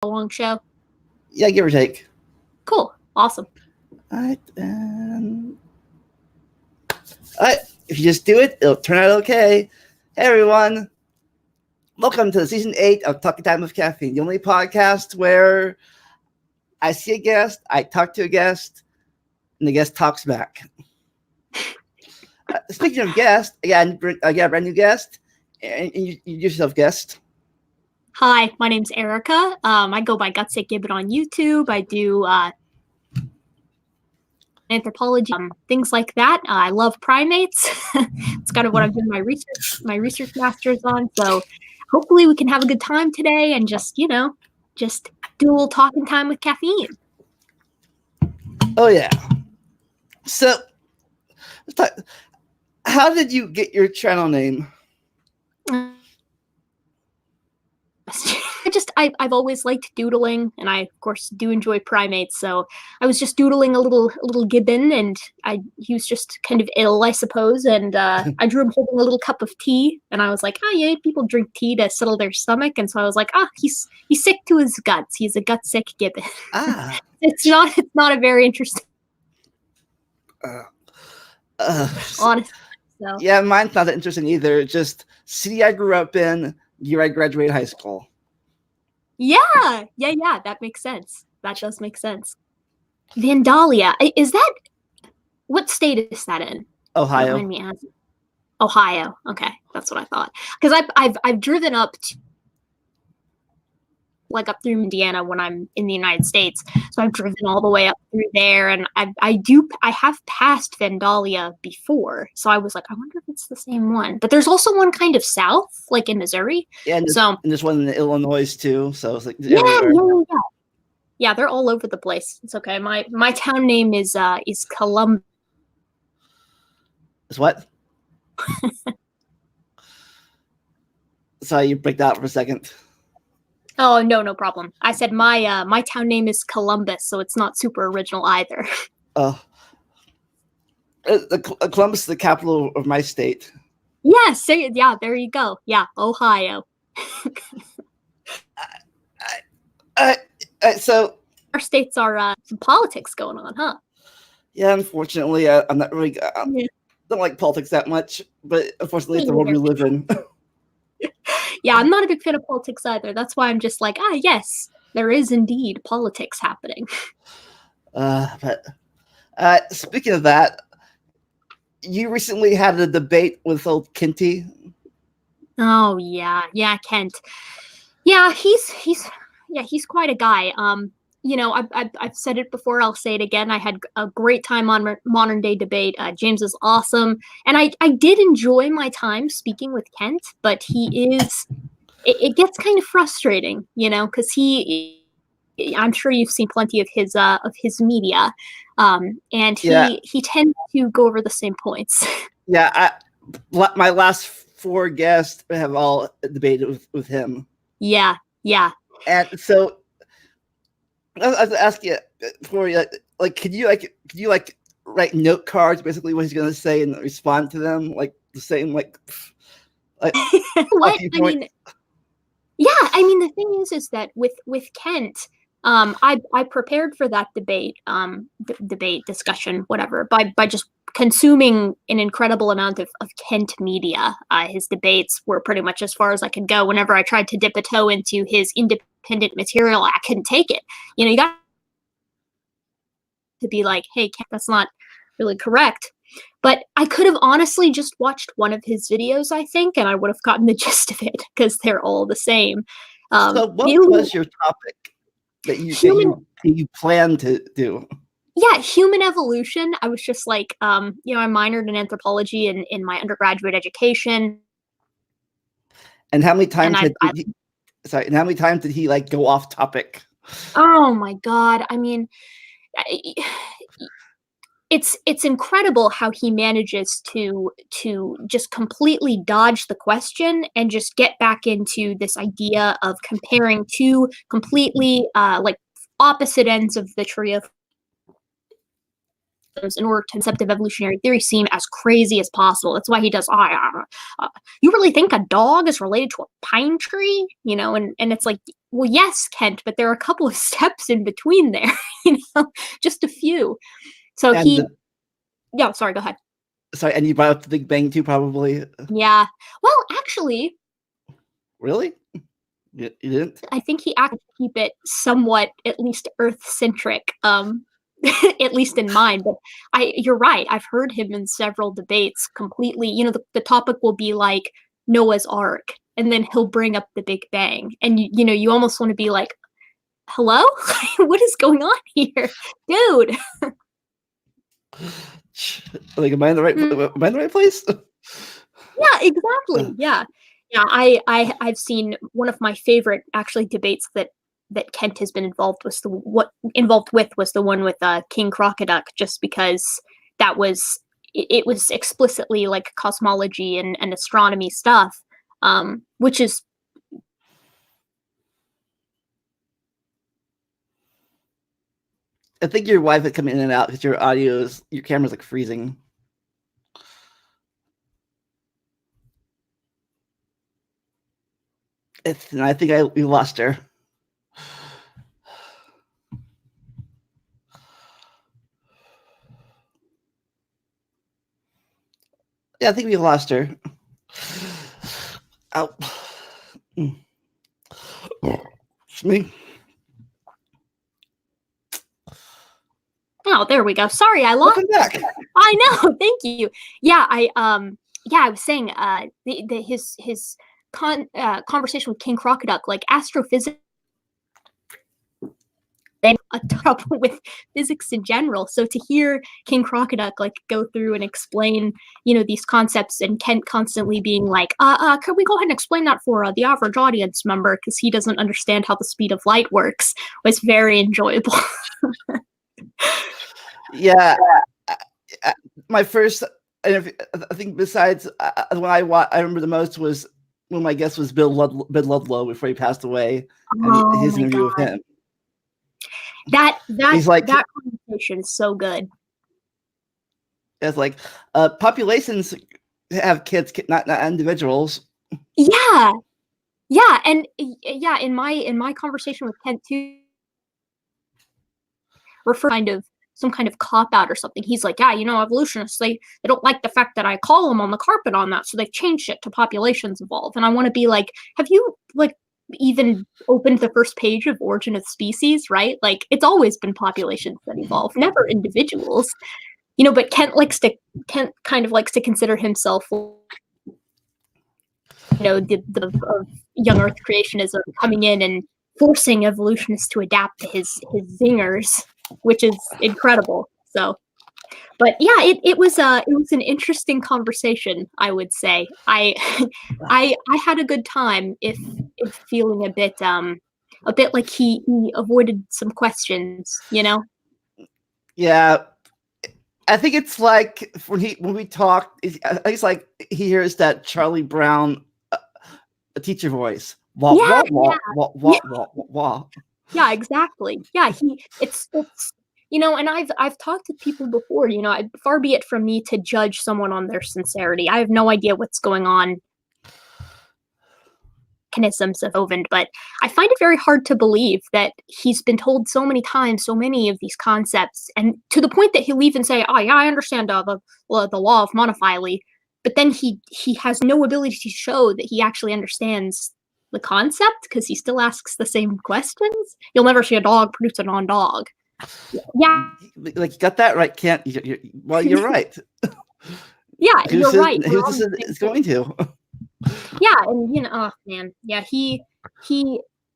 long show? Yeah, give or take. Cool. Awesome. All right. All right. If you just do it, it'll turn out okay. Hey, everyone. Welcome to season 8 of Talking Time with Caffeine, the only podcast where I see a guest, I talk to a guest, and the guest talks back. Speaking of guests, I got a brand new guest. And you yourself guest. Hi, my name's Erica. I go by Gutsick Gibbon on YouTube. I do anthropology, things like that. I love primates. It's kind of what I'm doing my research master's on. So hopefully we can have a good time today and just do a little talking time with caffeine. Oh yeah. So let's talk. How did you get your channel name? I've always liked doodling, and I of course do enjoy primates. So I was just doodling a little gibbon, and he was just kind of ill, I suppose. And I drew him holding a little cup of tea, and I was like, yeah, people drink tea to settle their stomach, and so I was like, he's sick to his guts. He's a gut sick gibbon. It's not a very interesting. Honestly. So. Yeah, mine's not that interesting either. Just city I grew up in, year I graduated high school. Yeah, that makes sense. That does make sense. Vandalia, is that, what state is that in? Ohio. Don't mind me asking. Ohio. Okay, that's what I thought. Because I've driven up up through Indiana when I'm in the United States. So I've driven all the way up through there, and I have passed Vandalia before. So I was like, I wonder if it's the same one. But there's also one kind of south, like in Missouri. Yeah, and there's one in Illinois too. So it's like yeah, they're all over the place. It's okay. My town name is Columbus. Is what? Sorry, you break that for a second. Oh, no problem. I said my town name is Columbus, so it's not super original either. Columbus is the capital of my state. Yes, yeah, there you go. Yeah, Ohio. So our states are some politics going on, huh? Yeah, unfortunately, I'm not really. Don't like politics that much, but unfortunately, it's the world we live in. Yeah, I'm not a big fan of politics either. That's why I'm just like, yes, there is indeed politics happening. But speaking of that, you recently had a debate with old Kenty. Oh yeah, Kent. Yeah, he's quite a guy. I've said it before. I'll say it again. I had a great time on Modern Day Debate. James is awesome, and I did enjoy my time speaking with Kent. But it gets kind of frustrating, because I'm sure you've seen plenty of his media, and he tends to go over the same points. Yeah, my last 4 guests have all debated with him. Yeah. And so I was asking for you, could you write note cards, basically what he's going to say, and respond to them like the same what I mean? Yeah, I mean the thing is that with Kent, I prepared for that debate discussion, whatever, by just consuming an incredible amount of Kent media. His debates were pretty much as far as I could go. Whenever I tried to dip a toe into his independent material, I couldn't take it. You got to be like, hey, Kent, that's not really correct. But I could have honestly just watched one of his videos, I think, and I would have gotten the gist of it, because they're all the same. So what was your topic that you plan to do? Yeah, human evolution. I was just like, I minored in anthropology in my undergraduate education. And how many times did he go off topic? Oh my God. I mean, it's incredible how he manages to just completely dodge the question and just get back into this idea of comparing two completely opposite ends of the tree of in order to concept of evolutionary theory seem as crazy as possible. That's why he does, you really think a dog is related to a pine tree? And it's like, well, yes, Kent, but there are a couple of steps in between there, just a few. So sorry, go ahead. Sorry, and you brought up the Big Bang too, probably. Yeah. Well, actually. Really? You didn't? I think he actually keep it somewhat, at least Earth-centric, at least in mind. But you're right. I've heard him in several debates completely. The topic will be like Noah's Ark, and then he'll bring up the Big Bang, and you almost want to be like, "Hello, what is going on here, dude?" Like, am I in the right place? Yeah, exactly. Yeah. I've seen one of my favorite actually debates that Kent has been involved with. Was the one with King Crocoduck, just because it was explicitly like cosmology and astronomy stuff, which is. I think your wife had come in and out because your camera's like freezing. And I think we lost her. Yeah, I think we lost her. Ow. It's me. Oh, there we go. Sorry, I lost. Welcome back. I know. Thank you. Yeah, I was saying his conversation with King Crocoduck, like astrophysics, and a trouble with physics in general. So to hear King Crocoduck like go through and explain, these concepts, and Kent constantly being like, could we go ahead and explain that for the average audience member, because he doesn't understand how the speed of light works, was very enjoyable. Yeah, my first, I think besides when I remember the most was when my guest was Bill Ludlow before he passed away, and his interview with him. That conversation is so good. It's like populations have kids, not individuals. Yeah, and in my conversation with Kent too, refer kind of some kind of cop out or something. He's like, evolutionists, they don't like the fact that I call them on the carpet on that, so they've changed it to populations evolve. And I want to be like, have you like even opened the first page of Origin of Species, right? Like, it's always been populations that evolve, never individuals. But Kent kind of likes to consider himself, the young Earth creationism, coming in and forcing evolutionists to adapt to his zingers, which is incredible. So, but yeah, it was an interesting conversation, I would say. I had a good time, if feeling a bit like he avoided some questions, Yeah, I think it's like when we talk, it's like he hears that Charlie Brown a teacher voice. Wah, yeah, wah, wah, wah, wah, wah, wah. Yeah, exactly. Yeah, it's and I've talked to people before, far be it from me to judge someone on their sincerity. I have no idea what's going on mechanisms of Hovind, but I find it very hard to believe that he's been told so many times so many of these concepts, and to the point that he'll even say, "Oh yeah, I understand the law of monophyly," but then he has no ability to show that he actually understands the concept, because he still asks the same questions. You'll never see a dog produce a non-dog. Yeah, like you got that right, Kent. You're right. Yeah, you're right. Who this is going to? Yeah, and oh man, yeah, he.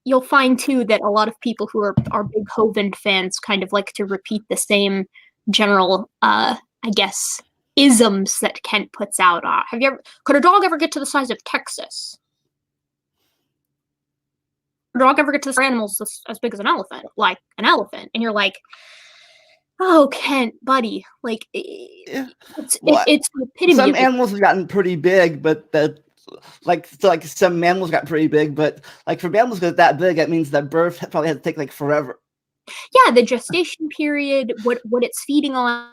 You'll find too that a lot of people who are big Hovind fans kind of like to repeat the same general, I guess, isms that Kent puts out. Could a dog ever get to the size of Texas? Could a dog ever get to animals as big as an elephant, like an elephant? And you're like, oh, Kent, buddy, like, it's the epitome. Some animals have gotten pretty big, but like some mammals got pretty big, but like for mammals to get that big, that means that birth probably had to take like forever. Yeah, the gestation period, what it's feeding on,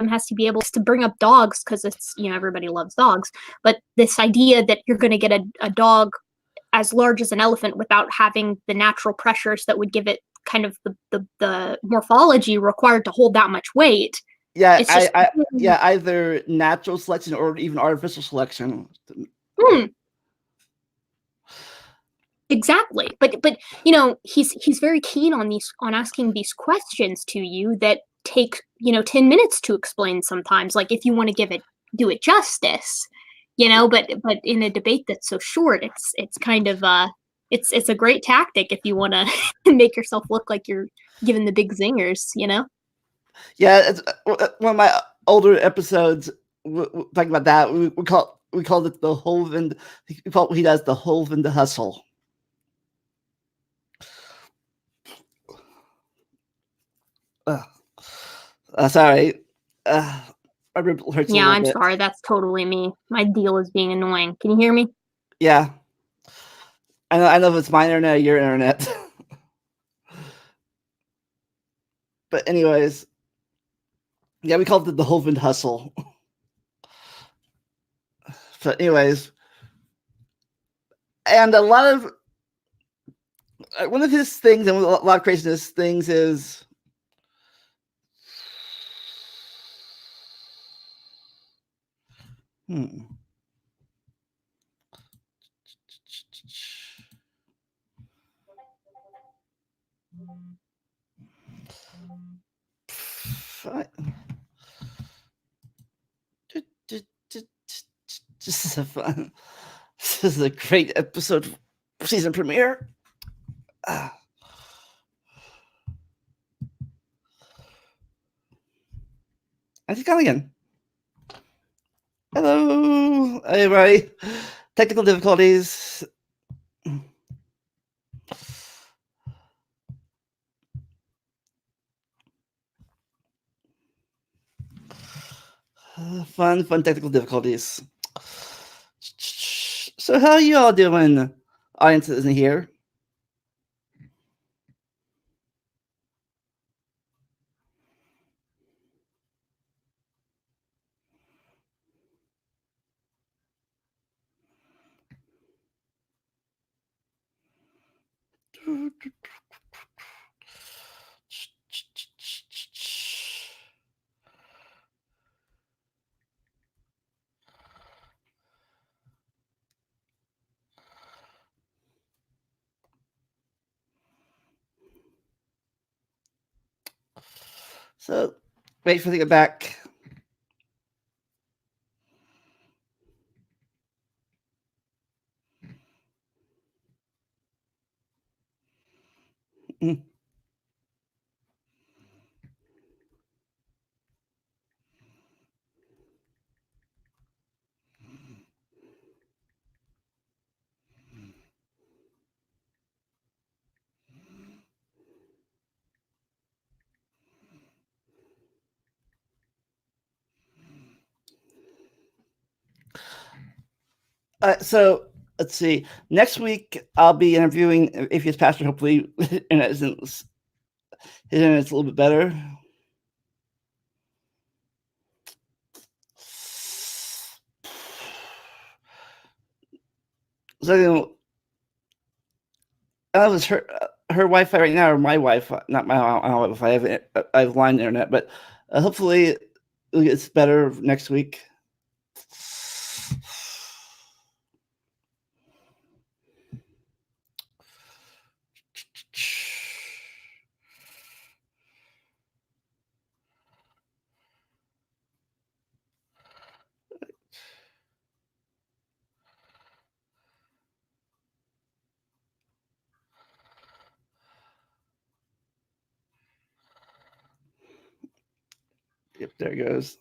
has to be able to bring up dogs because it's, everybody loves dogs. But this idea that you're going to get a dog as large as an elephant without having the natural pressures that would give it kind of the morphology required to hold that much weight. Yeah, yeah, either natural selection or even artificial selection. Exactly. But he's very keen on asking these questions to you that take 10 minutes to explain sometimes, like if you want to do it justice, but in a debate that's so short, it's kind of it's a great tactic if you want to make yourself look like you're giving the big zingers. Yeah, it's one of my older episodes talking about that. We called it the Hovind. We call what he does the Hovind hustle. Sorry. My rib hurts. Yeah, I'm sorry. That's totally me. My deal is being annoying. Can you hear me? Yeah. I know if it's my internet or your internet. But anyways, yeah, we called it the Hovind hustle. But anyways, and a lot of one of his things and a lot of creationist things is This is a great episode season premiere. I think I'm again. Hello, everybody. Technical difficulties. Fun technical difficulties. So how are you all doing? Audience isn't here. So wait for it to get back. So let's see. Next week I'll be interviewing Atheist Pastor. Hopefully, his internet's a little bit better. So I was her Wi-Fi right now, or my Wi-Fi, not my Wi-Fi. I have line internet, but hopefully it gets better next week. Yep, there it goes.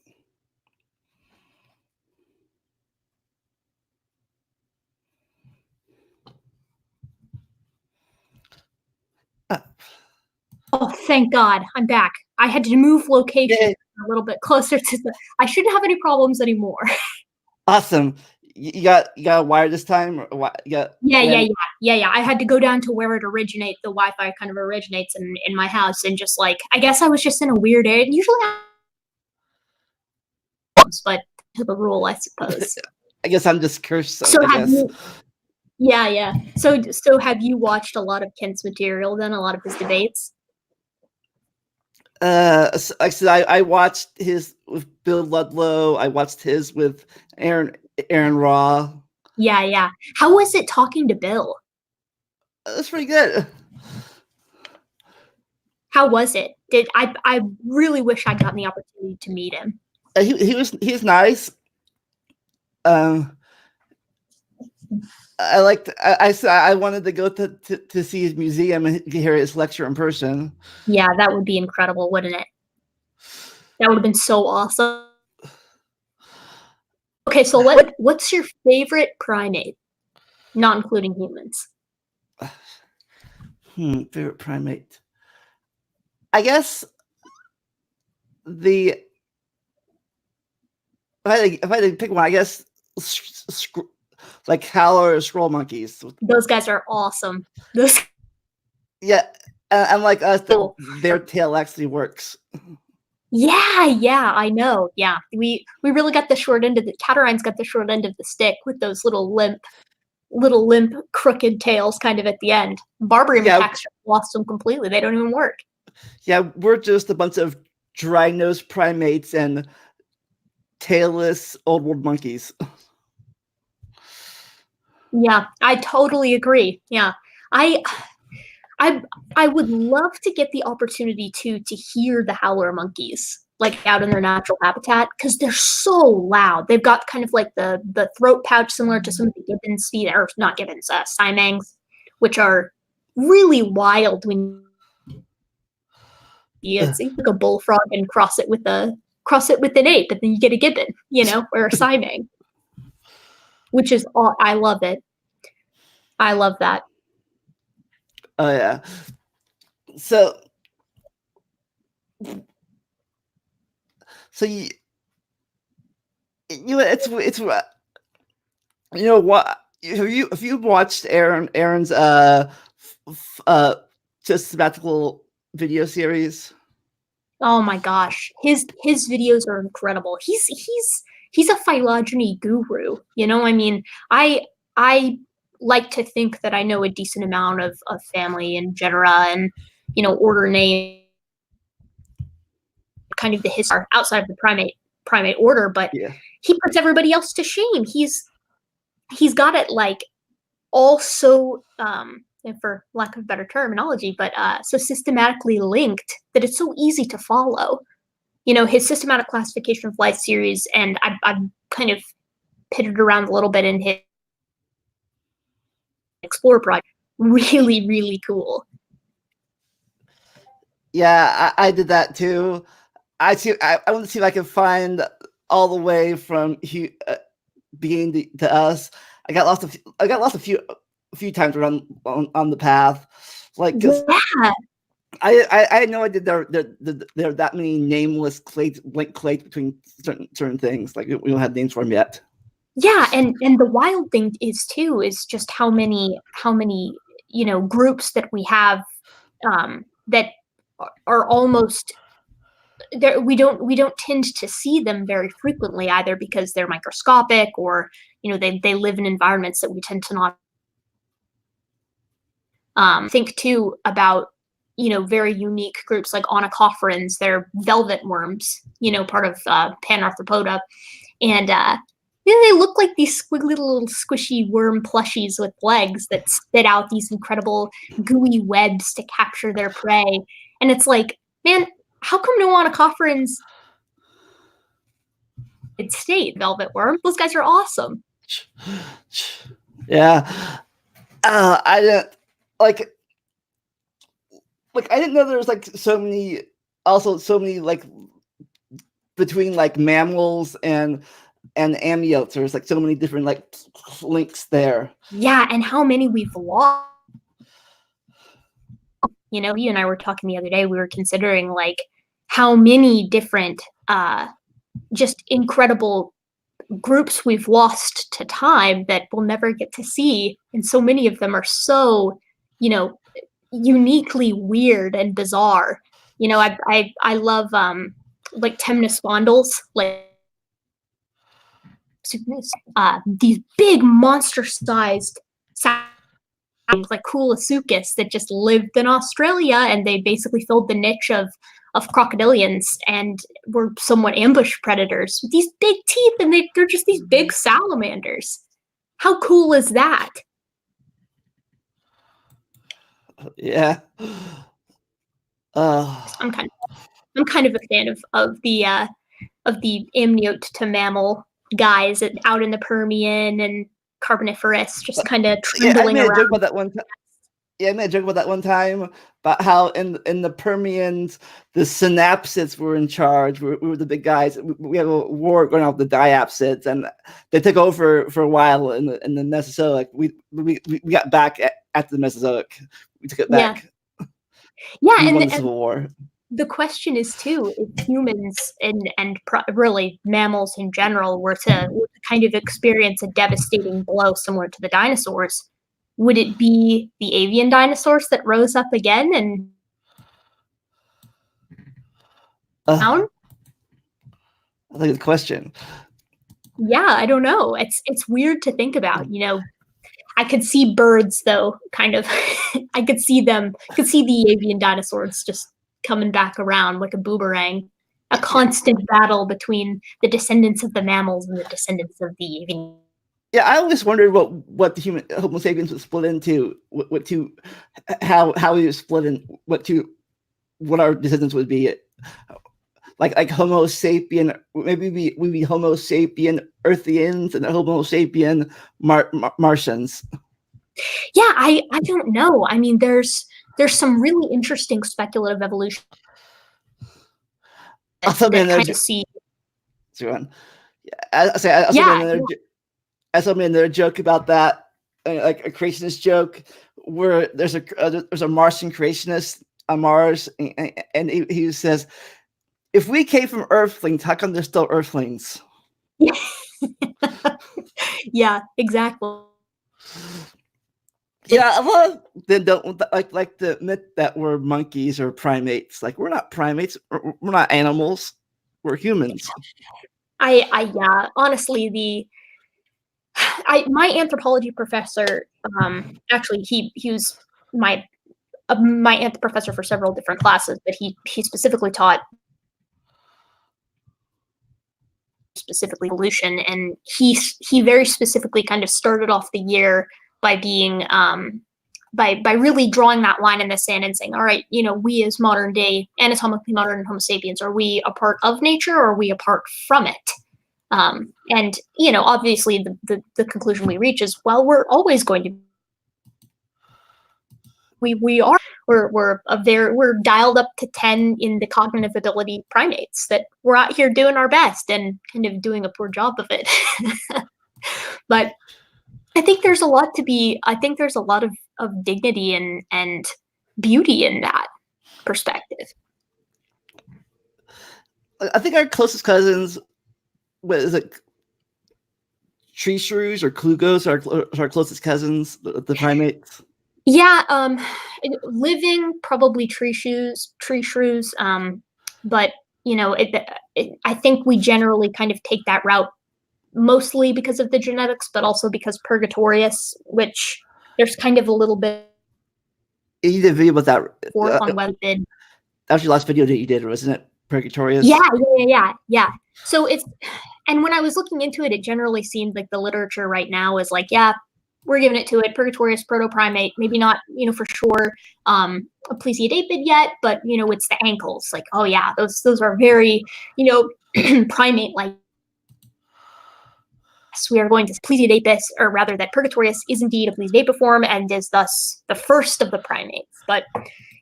Oh, thank God. I'm back. I had to move location a little bit closer to I shouldn't have any problems anymore. Awesome. You got a wire this time? Or Yeah. I had to go down to where the Wi-Fi kind of originates in my house, and just I guess I was just in a weird area. Usually but to the rule, I suppose. I guess I'm just cursed. So I guess. Yeah. So have you watched a lot of Kent's material then? A lot of his debates? Like I said, I watched his with Bill Ludlow. I watched his with Aaron Raw. Yeah. How was it talking to Bill? That's pretty good. How was it? I really wish I'd gotten the opportunity to meet him. He's nice. I wanted to go to see his museum and hear his lecture in person. Yeah, that would be incredible, wouldn't it? That would have been so awesome. Okay, so what's your favorite primate, not including humans? Favorite primate. I guess if I had to pick one, I guess like howler or scroll monkeys. Those guys are awesome. Yeah, and like us, their tail actually works. Yeah, I know. Yeah, we really got the short end of the Catarines got the short end of the stick with those little limp, crooked tails kind of at the end. Barbarian attacks lost them completely. They don't even work. Yeah, we're just a bunch of dry-nosed primates and tailless old world monkeys. Yeah, I totally agree. Yeah, I would love to get the opportunity to hear the howler monkeys like out in their natural habitat because they're so loud. They've got kind of like the throat pouch similar to some of the gibbons feet, or not gibbons, siamangs, which are really wild when you see like a bullfrog and cross it with an ape, but then you get a gibbon, or a siamang, which is all. I love it. I love that. Oh yeah. So it's what if you watched Aaron's systematical video series. Oh my gosh, his videos are incredible. He's a phylogeny guru. I mean, I like to think that I know a decent amount of family and genera and order name, kind of the history outside of the primate order, but he puts everybody else to shame. He's got it like also for lack of better terminology, but so systematically linked that it's so easy to follow. His systematic classification of life series, and I've kind of pitted around a little bit in his Explorer project. Really, really cool. Yeah, I did that too. I want to see if I can find all the way from being to us. I got lost a few times around on the path. Like, I had no idea there are that many nameless link clades between certain things. Like, we don't have names for them yet. Yeah, and the wild thing is just how many groups that we have that are almost there. We don't tend to see them very frequently either because they're microscopic or they live in environments that we tend to not think too about. Very unique groups like onychophorans. They're velvet worms, part of Panarthropoda, and they look like these squiggly little squishy worm plushies with legs that spit out these incredible gooey webs to capture their prey. And it's like, man, how come no onychophorans state velvet worm? Those guys are awesome. Yeah, I didn't like I didn't know there was like so many like between like mammals and amniotes. There's like so many different like links there. Yeah, and how many we've lost. You and I were talking the other day. We were considering like how many different just incredible groups we've lost to time that we'll never get to see, and so many of them are so uniquely weird and bizarre. I love like temnospondyls, like these big monster-sized like Coolosuchus that just lived in Australia, and they basically filled the niche of crocodilians and were somewhat ambush predators with these big teeth, and they're just these big salamanders. How cool is that? Yeah. I'm kind of a fan of the amniote to mammal guys out in the Permian and Carboniferous, just kind of trundling around. I made a joke about that one time about how in the Permians the synapsids were in charge. We were the big guys. We had a war going on with the diapsids, and they took over for a while in the Mesozoic. We got back at the Mesozoic. We took it back. Yeah, we and won the Civil War. The question is too, if humans and really mammals in general were to kind of experience a devastating blow similar to the dinosaurs, would it be the avian dinosaurs that rose up again and down? I think the question. Yeah, I don't know. It's weird to think about. You know, I could see birds though, kind of. I could see the avian dinosaurs just coming back around like a boomerang. A constant battle between the descendants of the mammals and the descendants of the avian. Yeah, I always wondered what the human Homo sapiens was split into, how we were split in what our descendants would be. Like Homo sapien, maybe we'd be Homo sapien Earthians and Homo sapien Martians. Yeah, I don't know. I mean, there's some really interesting speculative evolution. Also, man, there's another joke about that, like a creationist joke, where there's a Martian creationist on Mars, and he says, if we came from Earthlings, how come they're still Earthlings? Yeah, exactly. Yeah, a lot of them don't like the myth that we're monkeys or primates. Like, we're not primates. We're not animals. We're humans. Yeah, honestly, my anthropology professor, actually he was my professor for several different classes, but he specifically taught evolution, and he very specifically kind of started off the year by being by really drawing that line in the sand and saying, all right, you know, we as modern day anatomically modern Homo sapiens, are we a part of nature or are we a part from it? And you know, obviously the conclusion we reach is, well, we're always going to we're dialed up to 10 in the cognitive ability primates, that we're out here doing our best and kind of doing a poor job of it. But I think there's a lot of dignity and beauty in that perspective. I think our closest cousins, what is it, tree shrews or klugos, are our closest cousins, the primates. Yeah, living probably tree shrews, but you know, I think we generally kind of take that route mostly because of the genetics, but also because Purgatorius, which there's kind of a little bit. You did a video about that. On whether that was your last video that you did, wasn't it? Purgatorius. Yeah. So and when I was looking into it, it generally seemed like the literature right now is like, yeah, we're giving it to it. Purgatorius, proto-primate, maybe not, you know, for sure a plesiodapid yet, but you know, it's the ankles. Like, oh yeah, those are very, you know, primate-like. We are going to plesiodapis, or rather that Purgatorius is indeed a plesiodapiform and is thus the first of the primates. But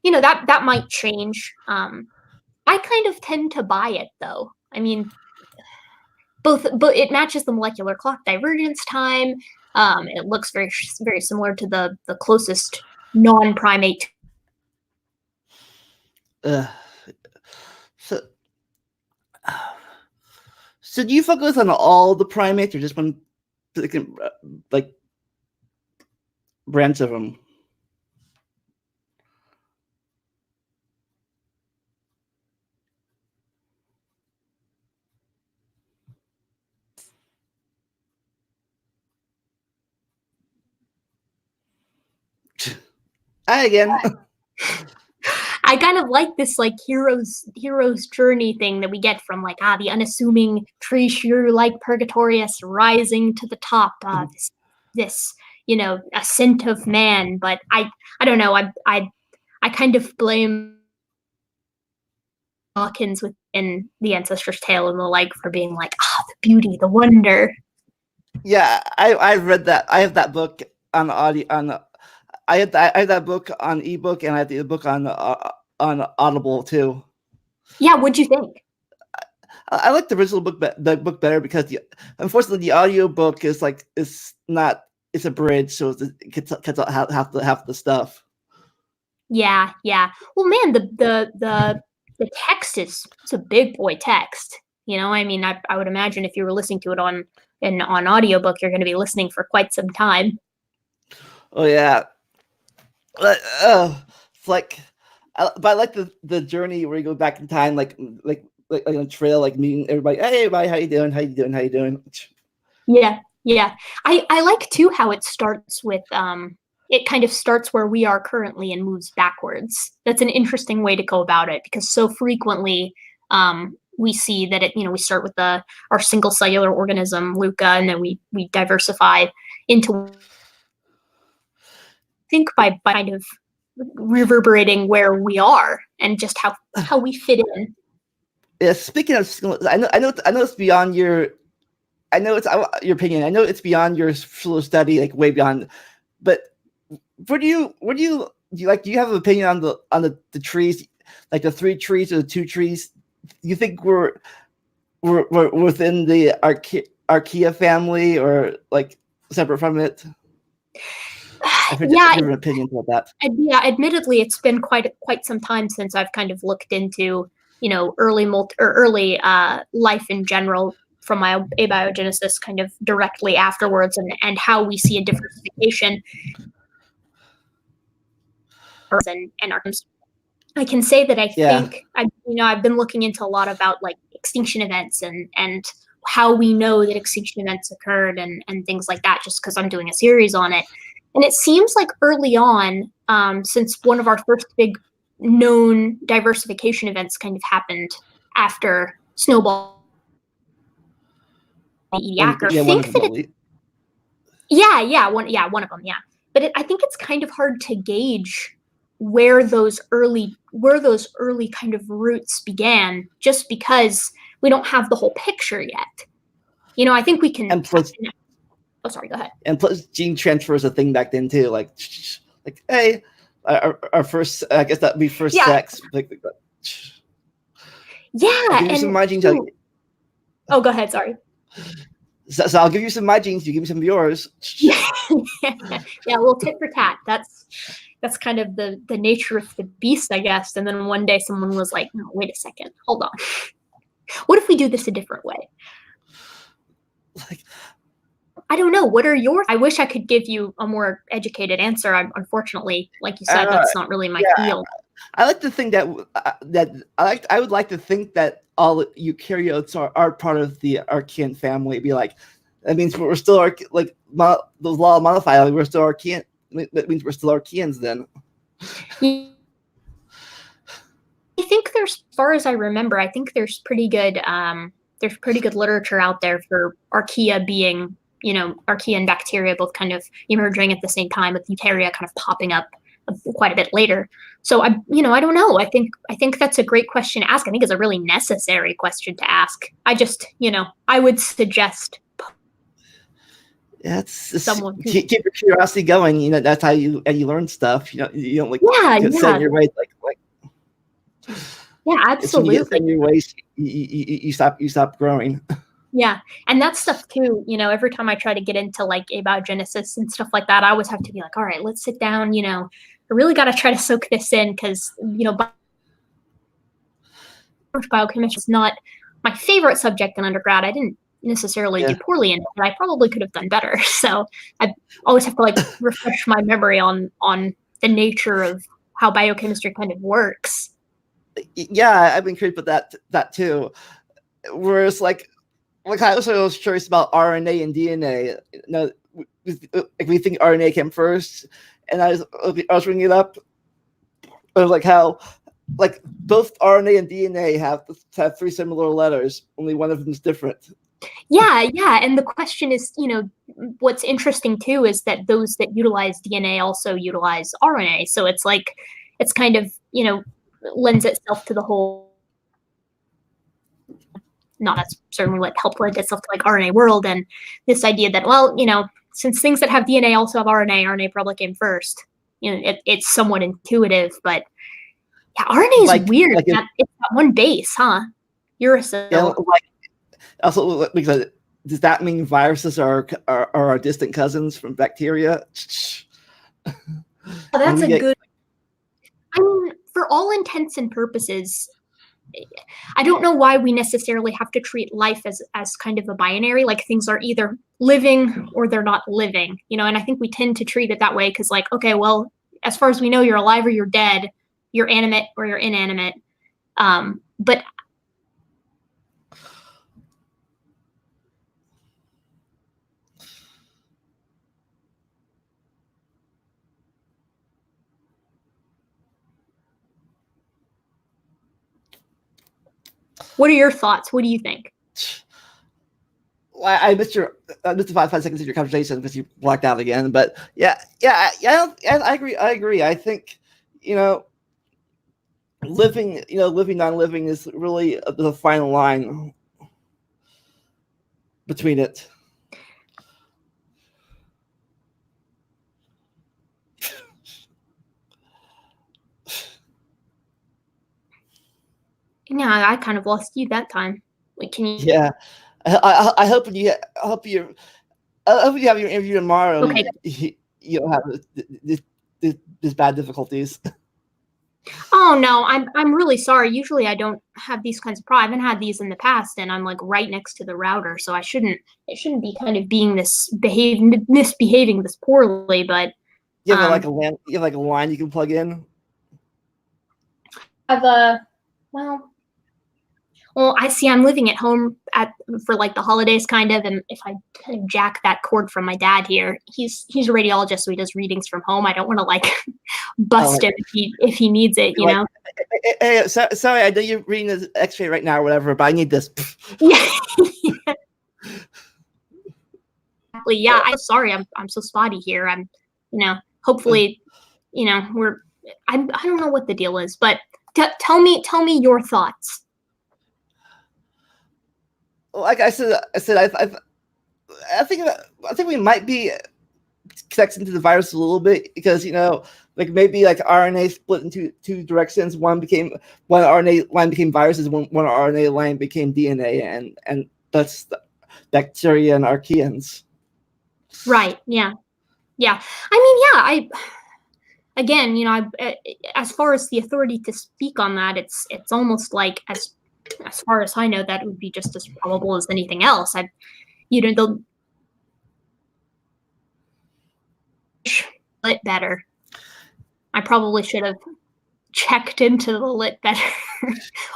you know, that might change. I kind of tend to buy it though. I mean, but it matches the molecular clock divergence time. It looks very similar to the closest non-primate. So do you focus on all the primates or just one like branch of them? Hi again. I kind of like this like hero's journey thing that we get from like the unassuming tree shrew like Purgatorius rising to the top, this ascent of man. But I don't know. I kind of blame Hawkins within the Ancestor's Tale and the like for being like, the beauty, the wonder. Yeah, I've read that. I have that book on audio I have that book on ebook, and I have the book on Audible too. Yeah, what'd you think? I like the original book, the book better because unfortunately the audio book is like it's a bridge, so it cuts out half the stuff. Yeah, yeah. Well, man, the text it's a big boy text. I mean, I would imagine if you were listening to it on audiobook, you're going to be listening for quite some time. Oh yeah, it's like, but I like the journey where you go back in time, like on a trail, like meeting everybody. Hey, everybody, how you doing? How you doing? How you doing? Yeah, yeah. I like too how it starts with it kind of starts where we are currently and moves backwards. That's an interesting way to go about it because so frequently we see that we start with our single cellular organism, Luca, and then we diversify into by kind of reverberating where we are and just how we fit in. Yeah, speaking of, I know it's beyond your, I know it's your opinion. I know it's beyond your field of study, like way beyond. But do you like? Do you have an opinion on the trees, like the 3 trees or the 2 trees? You think we're within the Archaea family or like separate from it? I've heard different opinions about that. Yeah, admittedly, it's been quite some time since I've kind of looked into early life in general from my abiogenesis kind of directly afterwards, and how we see a diversification and our. I can say that I think I've been looking into a lot about like extinction events and how we know that extinction events occurred and things like that, just because I'm doing a series on it. And it seems like early on, since one of our first big known diversification events kind of happened after Snowball Ediacara, I think that one of them, yeah. But I think it's kind of hard to gauge where those early kind of roots began, just because we don't have the whole picture yet. I think we can. And plus, oh, sorry, go ahead. And plus, gene transfer is a thing back then too. Like hey, our first, I guess that'd be first sex. Yeah, I'll give you some of my genes. Oh, go ahead. Sorry. So I'll give you some of my genes. You give me some of yours. Yeah, well, tit for tat. That's kind of the nature of the beast, I guess. And then one day someone was like, no, wait a second, hold on. What if we do this a different way? I don't know. What are yours? I wish I could give you a more educated answer. Unfortunately, like you said, that's not really my field. I like to think that I would like to think that all eukaryotes are part of the Archean family. Be like, that means we're still like the law of modify. We're still Archean. That means we're still Archeans then. I think as far as I remember, I think there's pretty good literature out there for Archaea being, Archaea and bacteria both kind of emerging at the same time, with eukarya kind of popping up quite a bit later. So I don't know. I think that's a great question to ask. I think it's a really necessary question to ask. I just, I would suggest. Someone keep your curiosity going. That's how you learn stuff. You don't like set in your ways like. Yeah, absolutely. When you get set in your ways, you stop growing. Yeah, and that stuff too. Every time I try to get into like abiogenesis and stuff like that, I always have to be like, all right, let's sit down. I really got to try to soak this in, because biochemistry is not my favorite subject in undergrad. I didn't necessarily do poorly in it, but I probably could have done better. So I always have to like refresh my memory on the nature of how biochemistry kind of works. Yeah, I've been curious about that too. Whereas like I was curious about RNA and DNA. We think RNA came first, and I was bringing it up, like how like both RNA and DNA have 3 similar letters, only one of them is different. Yeah, and the question is, what's interesting too is that those that utilize DNA also utilize RNA. So it's like, it's kind of, lends itself to the whole, not that's certainly what helped lend itself to like RNA world, and this idea that, well, since things that have DNA also have RNA probably came first. It's somewhat intuitive, but yeah, RNA is weird. It's got one base, huh? Uracil. Yeah, also, because does that mean viruses are our distant cousins from bacteria? Oh, that's a good. I mean, for all intents and purposes, I don't know why we necessarily have to treat life as kind of a binary, like things are either living or they're not living, and I think we tend to treat it that way because, like, okay, well, as far as we know, you're alive or you're dead, you're animate or you're inanimate. But what are your thoughts? What do you think? Well, I missed the 5 seconds of your conversation because you blacked out again. But yeah, I agree. I think living, non-living is really the fine line between it. Yeah, I kind of lost you that time. Wait, can you? Yeah, I hope you have your interview tomorrow. Okay. You don't have this bad difficulties. Oh no, I'm really sorry. Usually I don't have these kinds of problems. I haven't had these in the past, and I'm like right next to the router, so it shouldn't be kind of being misbehaving this poorly. But you have like a line you can plug in. I've well, I see. I'm living at home for like the holidays, kind of, and if I kind of jack that cord from my dad here, he's a radiologist, so he does readings from home. I don't want to like bust him if he needs it, you know. Hey, sorry, I know you're reading this X-ray right now or whatever, but I need this. Yeah. Exactly. Yeah. I'm sorry. I'm so spotty here. I'm, hopefully, I don't know what the deal is, but tell me your thoughts. Like I said, I think we might be connecting to the virus a little bit because like maybe like RNA split into two directions. One RNA line became viruses. One RNA line became DNA, and that's the bacteria and archaeans. Right. Yeah. Yeah. I mean, yeah. Again, as far as the authority to speak on that, it's almost like as far as I know, that would be just as probable as anything else. The lit better. I probably should have checked into the lit better.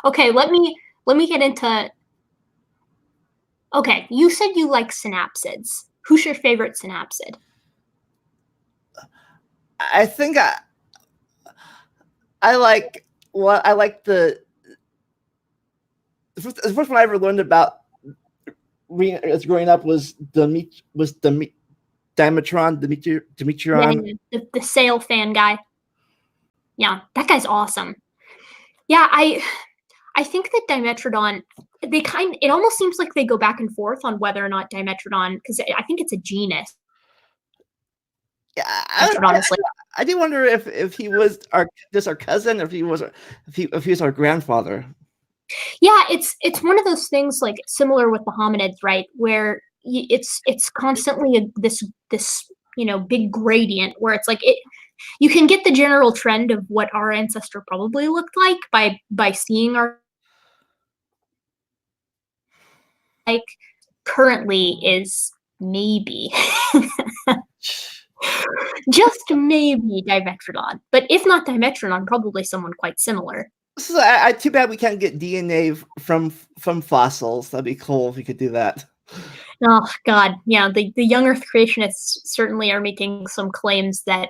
Okay, let me get into. Okay, you said you like synapsids. Who's your favorite synapsid? I think I like the first one I ever learned about as growing up was Dimetron. Yeah, the sail fan guy. Yeah, that guy's awesome. Yeah, I think that Dimetrodon, it almost seems like they go back and forth on whether or not Dimetrodon, because I think it's a genus. Yeah, I do wonder if he was just our cousin, or if he was our grandfather. Yeah, it's one of those things like similar with the hominids, right? Where it's constantly this big gradient where it's like you can get the general trend of what our ancestor probably looked like by seeing our like currently is maybe just maybe Dimetrodon, but if not Dimetrodon, probably someone quite similar. So too bad we can't get DNA from fossils. That'd be cool if we could do that. Oh God, yeah, the young Earth creationists certainly are making some claims that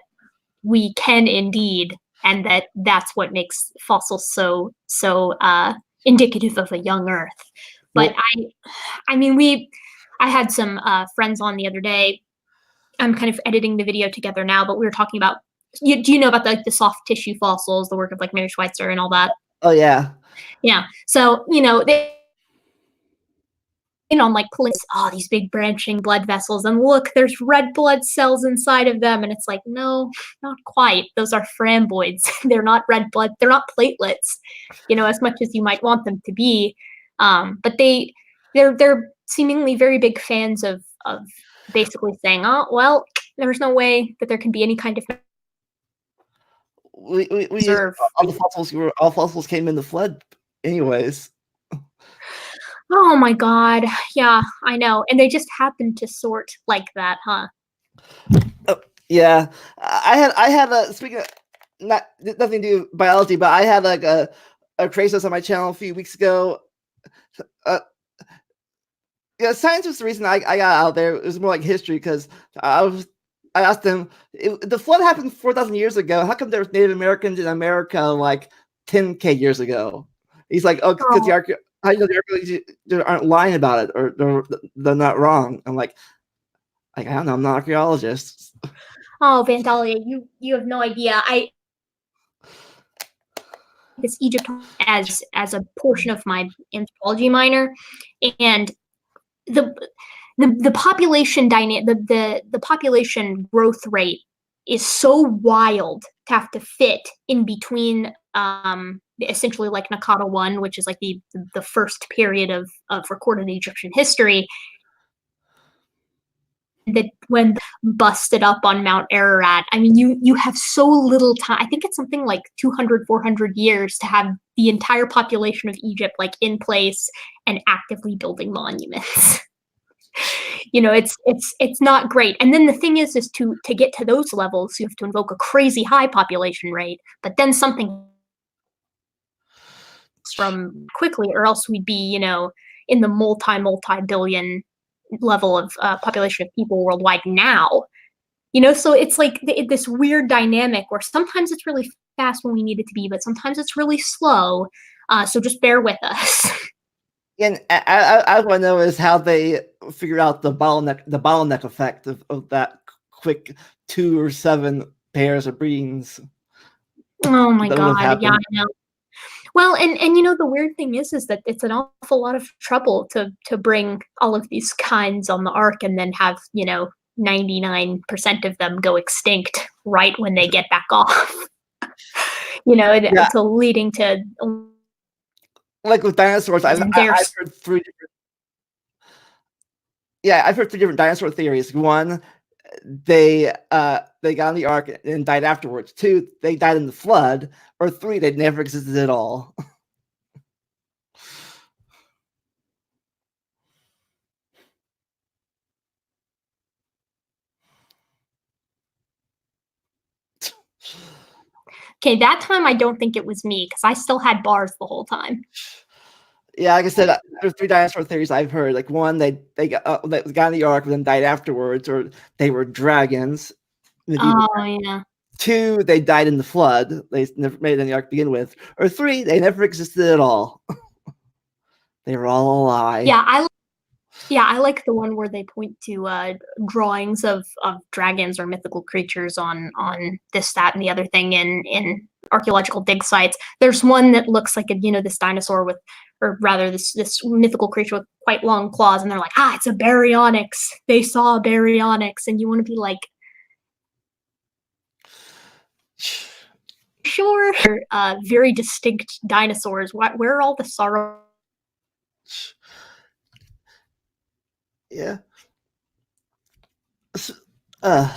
we can indeed, and that's what makes fossils so indicative of a young Earth. But Well, I had some friends on the other day. I'm kind of editing the video together now, but we were talking about. Do you know about the soft tissue fossils, the work of like Mary Schweitzer and all that? oh yeah. Yeah. So they on like these big branching blood vessels, and look, there's red blood cells inside of them, and it's like, no, not quite. Those are framboids. They're not red blood. They're not platelets. As much as you might want them to be, but they're seemingly very big fans of basically saying, oh well, there's no way that there can be any kind of We reserve. all fossils came in the flood, anyways. Oh my God. Yeah, I know. And they just happen to sort like that, huh? Oh, yeah, I had a speaking of, nothing to do with biology, but I had like a Creationist on my channel a few weeks ago. Yeah, science was the reason I got out there. It was more like history because I asked him, the flood happened 4,000 years ago. How come there was Native Americans in America like 10K years ago? He's like, oh, because the archaeologists aren't lying about it, or they're not wrong. I'm like, I don't know, I'm not an archaeologist. Oh, Vandalia, you have no idea. This Egypt as a portion of my anthropology minor, and the population the population growth rate is so wild to have to fit in between essentially like Nakata 1, which is like the first period of recorded Egyptian history, that when busted up on Mount Ararat. I mean, you have so little time. I think it's something like 200, 400 years to have the entire population of Egypt like in place and actively building monuments. It's not great. And then the thing is to get to those levels, you have to invoke a crazy high population rate, but then something from quickly, or else we'd be, in the multi-billion level of population of people worldwide now. So it's like this weird dynamic where sometimes it's really fast when we need it to be, but sometimes it's really slow. So just bear with us. And I want to know is how they figure out the bottleneck effect of that quick 2 or 7 pairs of breedings. Oh my God. Yeah, I know. Well, and the weird thing is that it's an awful lot of trouble to bring all of these kinds on the ark and then have 99% of them go extinct right when they get back off. So leading to like with dinosaurs. I've heard 3 different. Yeah, I've heard 3 different dinosaur theories. 1, they got on the ark and died afterwards. 2, they died in the flood. Or 3, they never existed at all. Okay, that time I don't think it was me because I still had bars the whole time. Yeah, like I said, there's 3 dinosaur theories I've heard. Like 1, they got on the ark and then died afterwards, or they were dragons. Oh yeah. 2, they died in the flood. They never made it in the ark to begin with. Or 3, they never existed at all. They were all a lie. Yeah, I like the one where they point to drawings of dragons or mythical creatures on this, that, and the other thing in archaeological dig sites. There's one that looks like this dinosaur with, or rather this mythical creature with quite long claws, and they're like, it's a baryonyx. They saw a baryonyx, and you want to be like, sure, very distinct dinosaurs. Where are all the sorrow? Yeah. I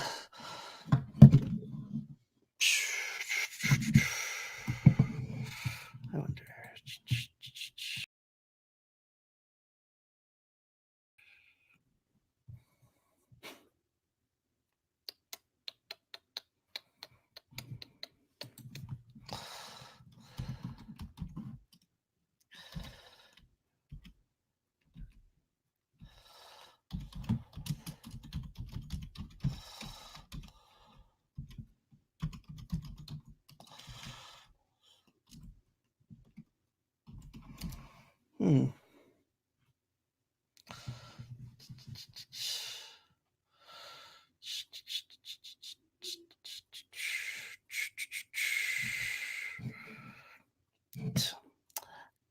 wonder. And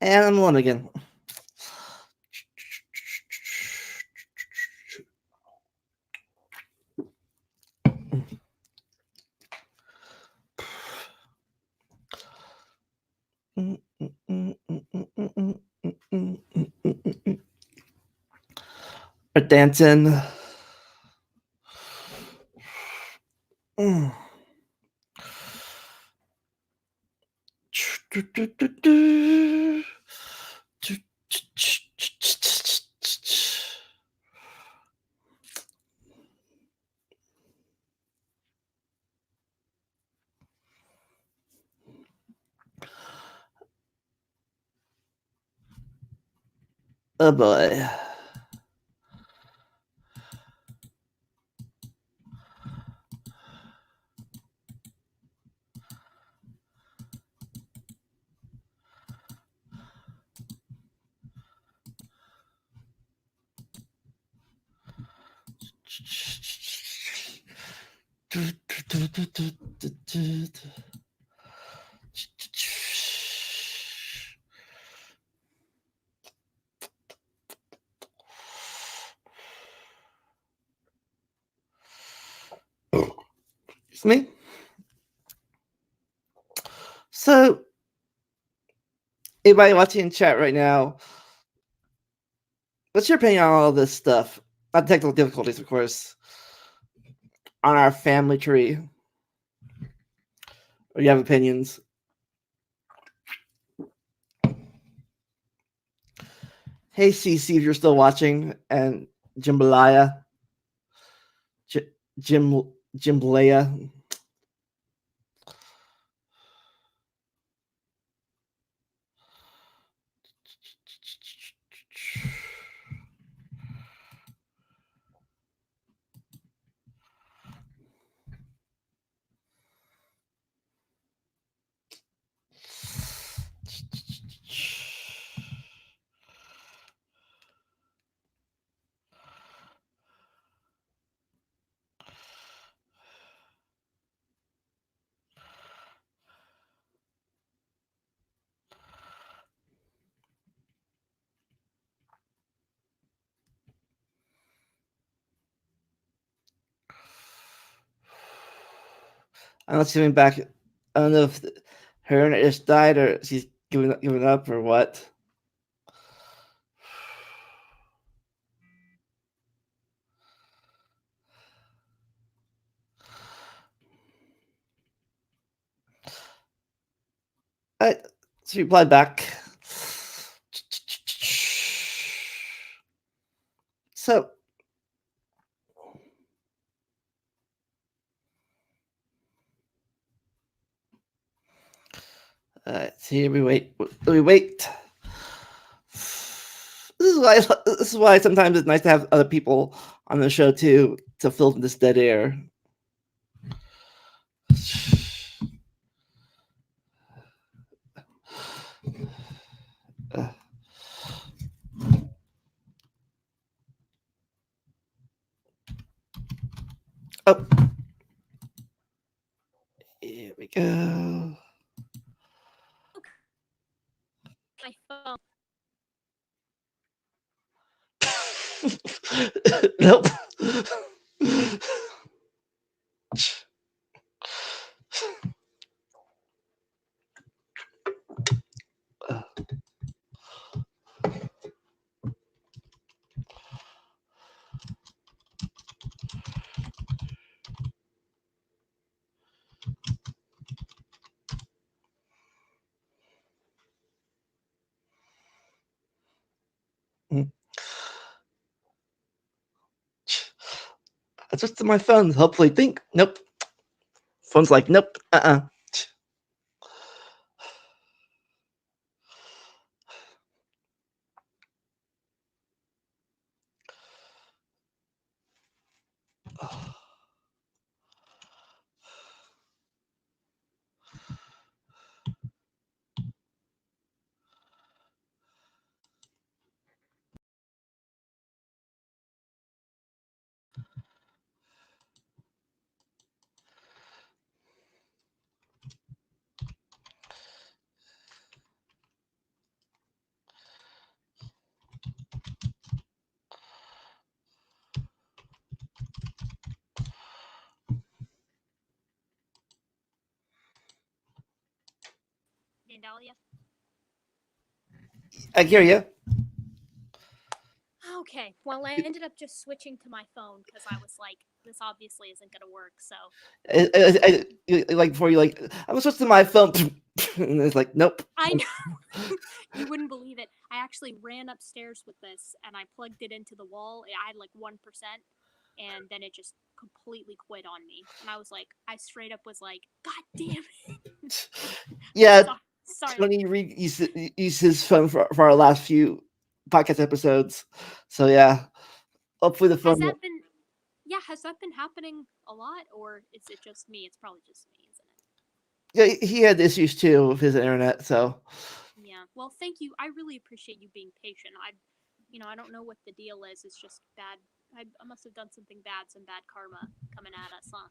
I'm alone again. Are dancing. Oh boy. It's me. So, anybody watching in chat right now, what's your opinion on all this stuff? Not technical difficulties, of course. On our family tree. Or you have opinions? Hey, CC, if you're still watching, and Jimbalaya. Jimbalaya. I'm not coming back. I don't know if her internet just died or she's giving up or what. Alright, she replied back. So, here we wait. We wait. This is why sometimes it's nice to have other people on the show too to fill in this dead air. Oh, here we go. My phone. Nope. That's just my phone. Hopefully, think. Nope. Phone's like, nope. Vandalia? I hear you. Okay, well, I ended up just switching to my phone because I was like, this obviously isn't going to work, so. Like before you like, I'm supposed to my phone, and it's like, nope. I know. You wouldn't believe it. I actually ran upstairs with this and I plugged it into the wall. I had like 1%, and then it just completely quit on me. And I was like, I straight up was like, God damn it. Yeah, Sorry. Tony Reed used his phone for our last few podcast episodes. So yeah, hopefully the phone. Has that been happening a lot, or is it just me? It's probably just me, isn't it? Yeah, he had issues too with his internet. So yeah, well, thank you. I really appreciate you being patient. I don't know what the deal is. It's just bad. I must have done something bad, some bad karma coming at us, huh?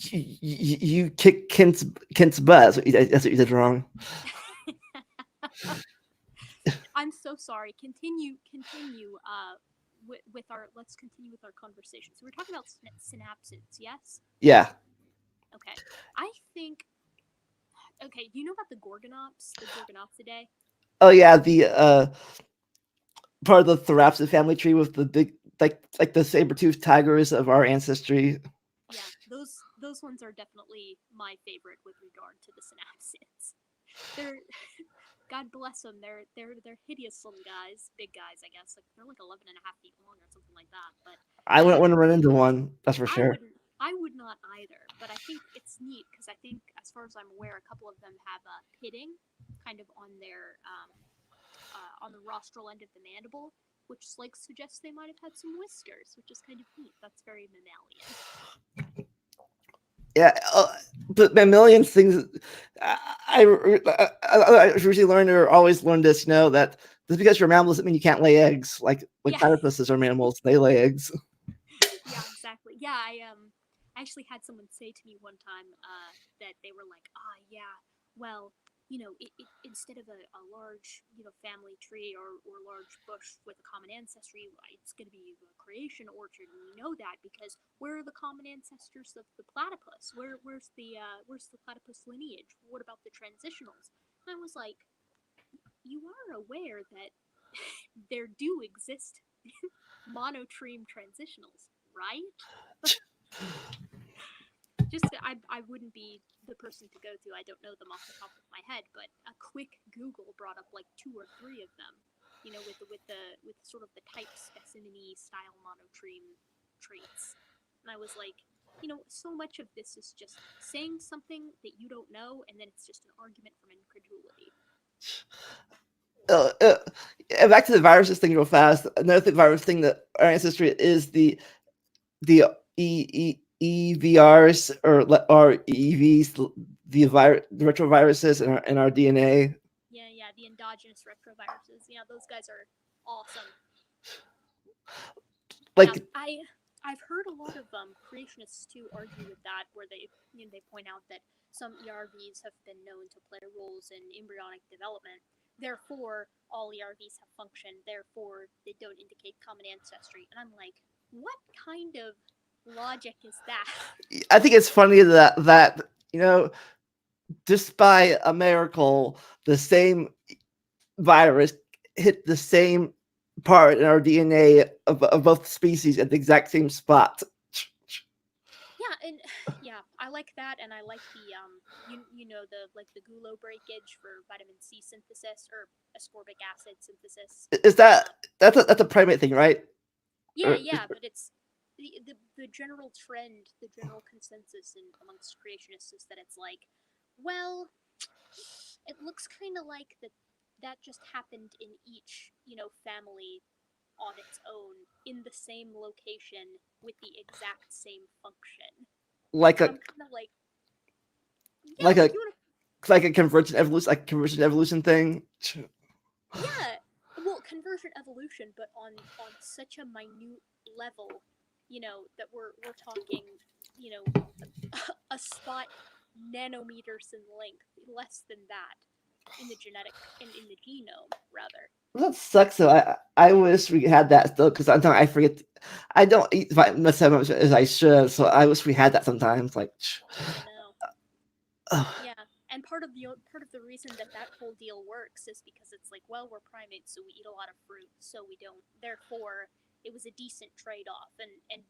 you kicked Kent's butt. That's what you did wrong. I'm so sorry. Continue. Let's continue with our conversation. So we're talking about synapsids, yes? Yeah. Okay. I think. Okay. Do you know about the Gorgonopsidae? Oh yeah, the part of the Therapsid family tree with the big, like the saber-toothed tigers of our ancestry. Yeah, those ones are definitely my favorite with regard to the synapsids. They're God bless them. They're hideous little guys, big guys, I guess. Like they're like 11 and a half feet long or something like that. But I wouldn't want to run into one. That's for sure. I would not either. But I think it's neat because I think, as far as I'm aware, a couple of them have pitting, kind of on their on the rostral end of the mandible, which like suggests they might have had some whiskers, which is kind of neat. That's very mammalian. Yeah, but mammalian things. I usually learned or always learned this. That just because you're a mammal doesn't mean you can't lay eggs. Like platypuses are mammals; they lay eggs. Yeah, exactly. Yeah, I actually had someone say to me one time that they were like, well, instead of a large, family tree or large bush with a common ancestry, it's going to be a creation orchard, and we know that because where are the common ancestors of the platypus? Where's the platypus lineage? What about the transitionals? And I was like, you are aware that there do exist monotreme transitionals, right? I wouldn't be the person to go to. I don't know them off the top of my head, but a quick Google brought up like 2 or 3 of them. With sort of the type specimen-y style monotreme traits, and I was like, so much of this is just saying something that you don't know, and then it's just an argument from incredulity. Back to the viruses thing real fast. Another virus thing that our ancestry is the EVRs or EVs, the retroviruses in our DNA. Yeah, the endogenous retroviruses. Yeah, those guys are awesome. Like I've heard a lot of creationists too argue with that, where they point out that some ERVs have been known to play roles in embryonic development. Therefore, all ERVs have function. Therefore, they don't indicate common ancestry. And I'm like, what kind of logic is that? I think it's funny that just by a miracle, the same virus hit the same part in our DNA of both species at the exact same spot. Yeah, I like that, and I like the the gulo breakage for vitamin C synthesis or ascorbic acid synthesis. Is that's a primate thing, right? Yeah, but it's the general trend, the general consensus amongst creationists is that it's like, well, it looks kind of like that just happened in each family on its own in the same location with the exact same function. Like I'm kind of like, yeah, like a convergent evolution thing. Yeah, well, convergent evolution, but on such a minute level, that we're talking, a spot nanometers in length, less than that in the in the genome, rather. That sucks though. I wish we had that still because sometimes I forget. I don't eat as much as I should, so I wish we had that sometimes. Like, I know. Yeah, and part of the reason that that whole deal works is because it's like, well, we're primates, so we eat a lot of fruit, so we don't. Therefore, it was a decent trade-off, and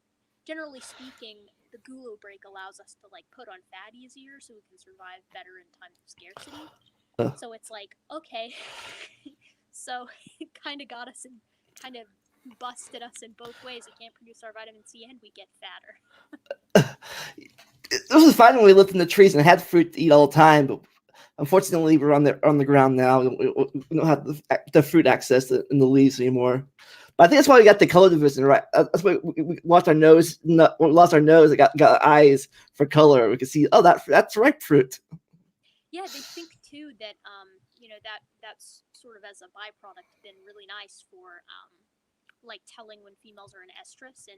generally speaking, the gulo break allows us to like put on fat easier, so we can survive better in times of scarcity. So it's like, okay, so it kind of got us and kind of busted us in both ways. We can't produce our vitamin C, and we get fatter. This was fine when we lived in the trees and had fruit to eat all the time, but unfortunately, we're on the ground now. We don't have the fruit access in the leaves anymore. But I think that's why we got the color division, right? That's why we lost our nose. We lost our nose. And got eyes for color. We could see, oh, that's ripe fruit. Yeah, they think too that that's sort of as a byproduct been really nice for like telling when females are in estrus in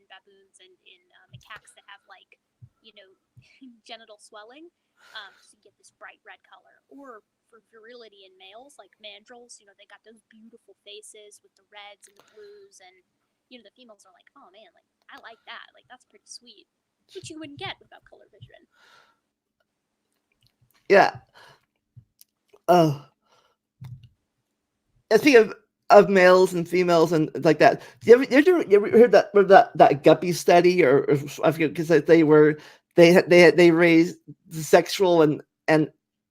baboons and in macaques that have like you know genital swelling, so you get this bright red color. Or for virility in males, like mandrills, they got those beautiful faces with the reds and the blues, and the females are like, oh man, like I like that, like that's pretty sweet, which you wouldn't get without color vision. Yeah. Oh. Speaking of males and females and like that, you ever heard that guppy study or I forget because they raised sexual and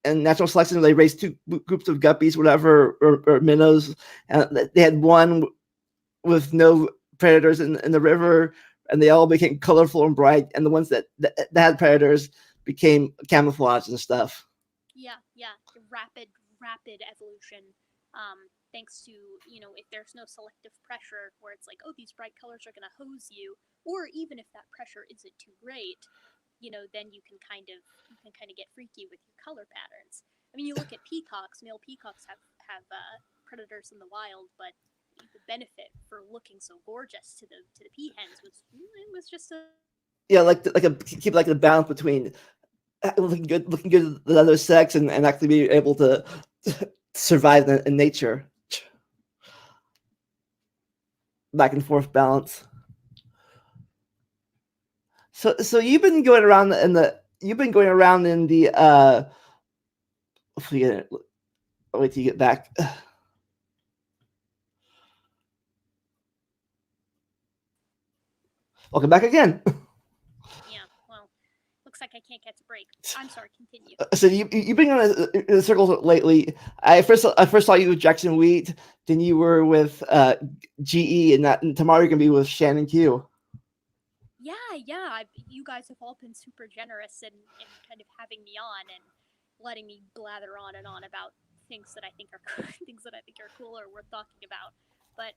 natural selection. They raised two groups of guppies, whatever, or minnows, and they had one with no predators in the river, and they all became colorful and bright, and the ones that had predators became camouflage and stuff. Yeah, rapid evolution. Thanks to if there's no selective pressure, where it's like, oh, these bright colors are gonna hose you, or even if that pressure isn't too great, then you can kind of get freaky with your color patterns. I mean, you look at peacocks. Male peacocks have predators in the wild, but the benefit for looking so gorgeous to the peahens was just a. Yeah, keep like the balance between looking good to the other sex and actually be able to survive in nature. Back and forth balance. So you've been going around in the forget it. I'll wait till you get back. Welcome back again. Yeah, well, looks like I can't catch a break. I'm sorry, continue. So you've been on a circles lately. I first saw you with Jackson Wheat. Then you were with GE, and tomorrow you're gonna be with Shannon Q. Yeah. You guys have all been super generous in kind of having me on and letting me blather on and on about things that I think are things that I think are cool or worth talking about. But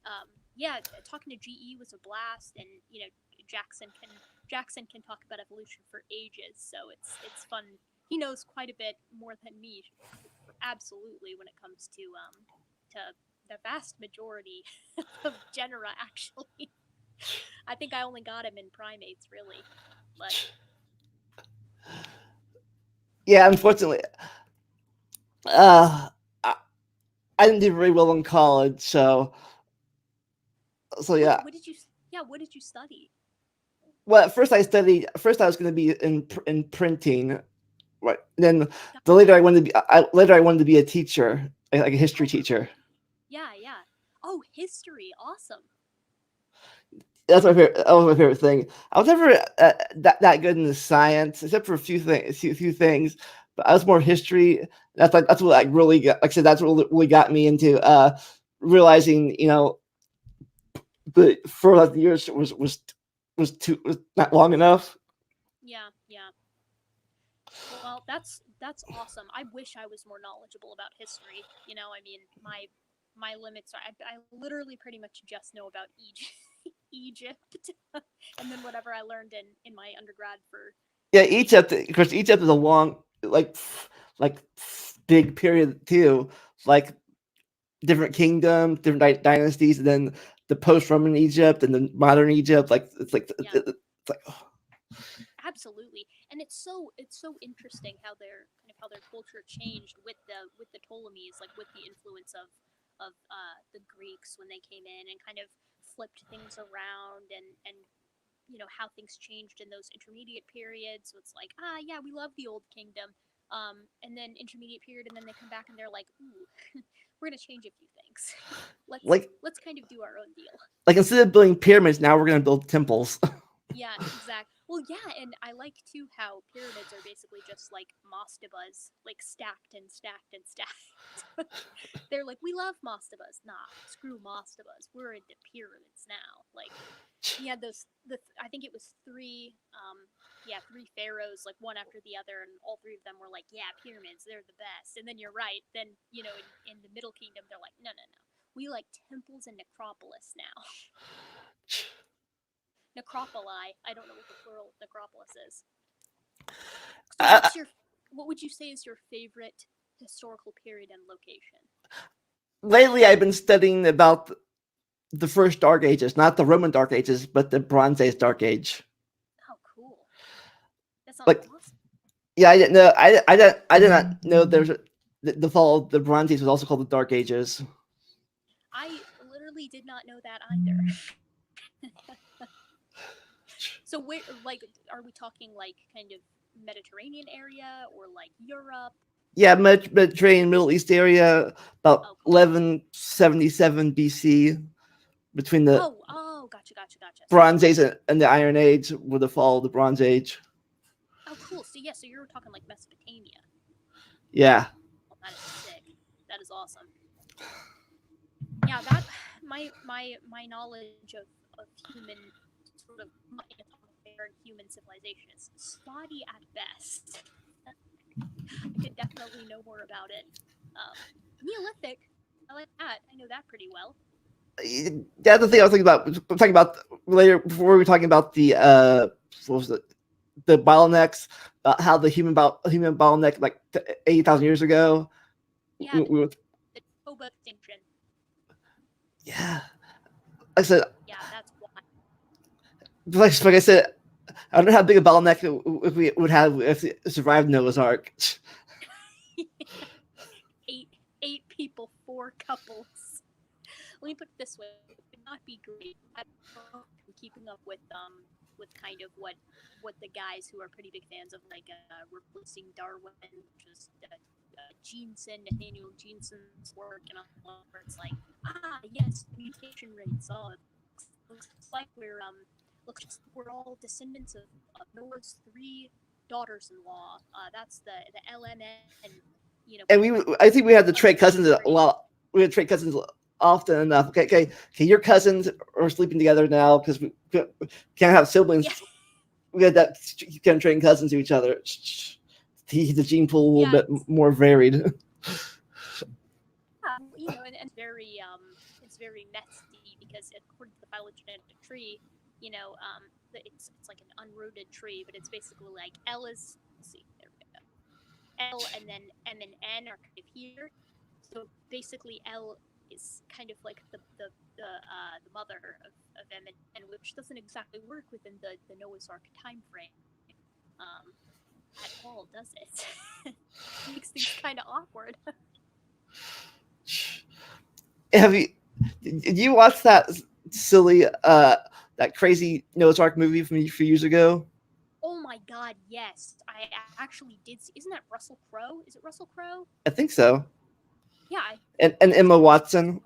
yeah, talking to GE was a blast, and Jackson can talk about evolution for ages, so it's fun. He knows quite a bit more than me, absolutely, when it comes to the vast majority of genera. Actually, I think I only got him in primates, really, but Yeah, unfortunately, uh, I, I didn't do very well in college, so what yeah. what did you yeah what did you study? Well, at first I studied. First, I was going to be in printing, right? Then Got it. later I wanted to be a teacher, like a history Oh, teacher. really? Yeah. Oh, history, awesome. That's my favorite. That was my favorite thing. I was never that good in the science, except for a few things. But I was more history. That's what like really got. Like I said, that's what really got me into realizing, the for like the years was not long enough. Yeah. Well, that's awesome. I wish I was more knowledgeable about history. I mean, my limits are I literally pretty much just know about Egypt, Egypt, and then whatever I learned in my undergrad for Yeah, you Egypt. Of course, Egypt is a long, like big period too. Like different kingdoms, different dynasties, and then the post-Roman Egypt and the modern Egypt. Like yeah, it's like oh, absolutely. And it's so interesting how their culture changed with the Ptolemies, like with the influence of the Greeks when they came in and kind of flipped things around, and how things changed in those intermediate periods. So it's like, yeah, we love the old kingdom. and then intermediate period, and then they come back and they're like, ooh, we're gonna change a few things. Like let's kind of do our own deal. like instead of building pyramids, now we're gonna build temples. Yeah, exactly. Well, yeah, and I like too how pyramids are basically just like mastabas, like stacked and stacked and stacked. They're like, we love mastabas. Nah, screw mastabas. We're into pyramids now. Like, he had those. I think it was three. Three pharaohs, like one after the other, and all three of them were like, yeah, pyramids, they're the best. And then you're right. Then in the Middle Kingdom, they're like, no, no, no. We like temples and necropolis now. Necropoli. I don't know what the plural of necropolis is. So what would you say is your favorite historical period and location? Lately, I've been studying about the first Dark Ages, not the Roman Dark Ages, but the Bronze Age Dark Age. Oh, cool. That sounds like, awesome. Yeah, I didn't know. I did not know the fall of the Bronze Age was also called the Dark Ages. I literally did not know that either. So where, like, are we talking like kind of Mediterranean area or like Europe? Yeah, Mediterranean, Middle East area, about 1177 BC, between the gotcha. Bronze Age and the Iron Age, with the fall of the Bronze Age. Oh, cool. So yeah, so you're talking like Mesopotamia. Yeah. Oh, that is sick. That is awesome. Yeah, that my knowledge of human sort of human civilization is spotty at best. I could definitely know more about it. Neolithic, I like that. I know that pretty well. Yeah, the thing I was talking about later before we were talking about the what was it? The bottlenecks, how the human bottleneck like 80,000 years ago. Yeah, the Toba extinction. Yeah, like I said. Yeah, that's why. Like I said, I don't know how big a bottleneck if we would have if it survived Noah's Ark. eight people, 4 couples. Let me put it this way: it would not be great. I'm keeping up with kind of what the guys who are pretty big fans of like replacing Darwin, just Jeanson, Nathaniel Jeanson's work, and all where it's like, yes, mutation rates. Looks like we're all descendants of Noah's 3 daughters-in-law. That's the LMN. And I think we had to trade cousins a lot. We had to trade cousins often enough. Okay. Your cousins are sleeping together now because we can't have siblings. Yeah. We had that kind of trading cousins to each other. The gene pool a little bit more varied. Yeah, and it's very messy because according to the phylogenetic tree, it's like an unrooted tree, but it's basically like L is, let's see, there we go. L and then M and N are kind of here. So basically L is kind of like the mother of M and N, which doesn't exactly work within the Noah's Ark time frame at all, does it? Makes things kind of awkward. Did you watch that silly that crazy Noah's Ark movie from a few years ago? Oh my god, yes. I actually did see. Isn't that Russell Crowe? Is it Russell Crowe? I think so. Yeah. And Emma Watson.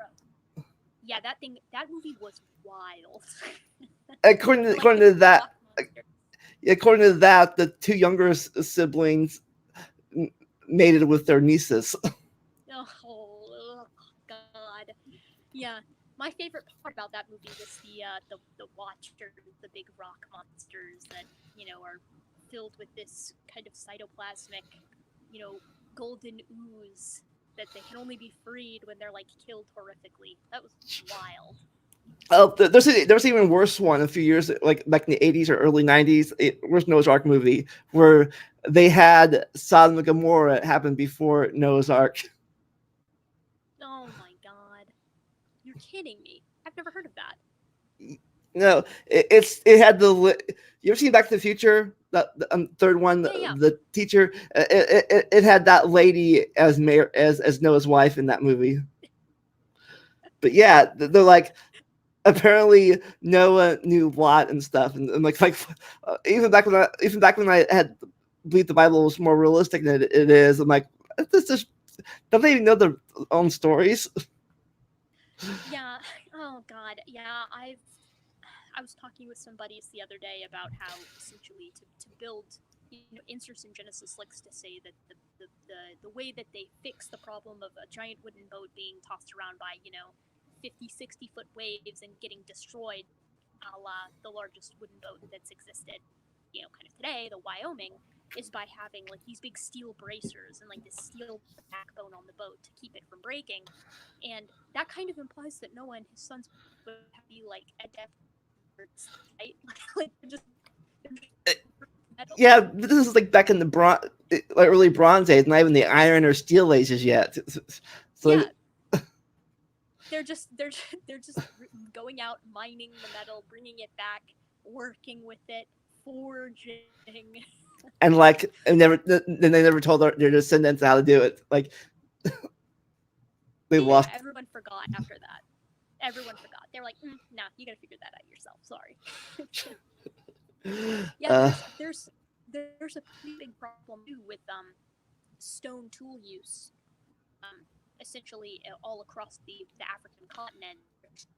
Yeah, that movie was wild. According to that, the 2 younger siblings mated with their nieces. Oh god. Yeah. My favorite part about that movie was the Watchers, the big rock monsters that, are filled with this kind of cytoplasmic, golden ooze that they can only be freed when they're like killed horrifically. That was wild. There's even worse one a few years like back in the 80s or early 90s. Worst Noah's Ark movie where they had Sodom and Gomorrah happen before Noah's Ark. Oh my god. You're kidding me. I've never heard of that. No, it had the. You ever seen Back to the Future? The third one, yeah. The teacher. It had that lady as Noah's wife in that movie. But yeah, they're like, apparently Noah knew Lot and stuff, and like even back when I had believe the Bible was more realistic than it is. I'm like, this is don't they even know their own stories? Yeah. Oh God. Yeah. I was talking with some buddies the other day about how essentially to build, Inserts in Genesis likes to say that the way that they fix the problem of a giant wooden boat being tossed around by, 50, 60-foot waves and getting destroyed, a la the largest wooden boat that's existed, kind of today, the Wyoming, is by having like these big steel bracers and like this steel backbone on the boat to keep it from breaking. And that kind of implies that Noah and his sons would be like adept, right? Like they're just metal. Yeah, this is like back in the early Bronze Age, not even the Iron or Steel Ages yet. So Yeah, they're just going out, mining the metal, bringing it back, working with it, forging. and like, and never then they never told their descendants how to do it. Like they Yeah, lost. everyone forgot after that. Everyone forgot. They're like, nah, you gotta figure that out yourself. Sorry. Yeah, Uh, there's a pretty big problem too with stone tool use. Essentially all across the African continent,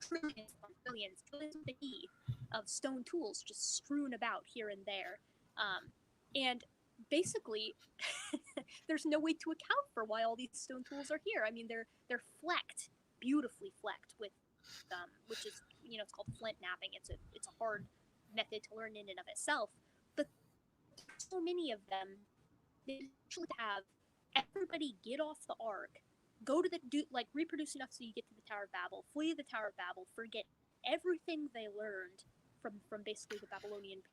trillions upon trillions, trillions with a E, of stone tools just strewn about here and there, and basically, there's no way to account for why all these stone tools are here. I mean, they're flecked, beautifully flecked with, which is, it's called flint knapping. It's a hard method to learn in and of itself, but there's so many of them. They actually have everybody get off the ark, go to like reproduce enough so you get to the Tower of Babel, flee the Tower of Babel, forget everything they learned from basically the Babylonian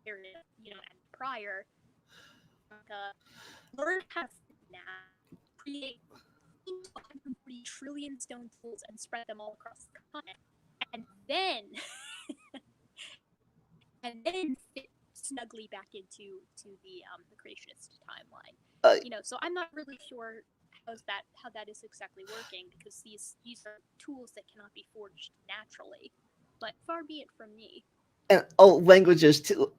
period, and prior, learn how to create 140 trillion stone tools and spread them all across the continent, and then fit snugly back into the creationist timeline. uh, So I'm not really sure how that is exactly working, because these are tools that cannot be forged naturally. But far be it from me. and languages too.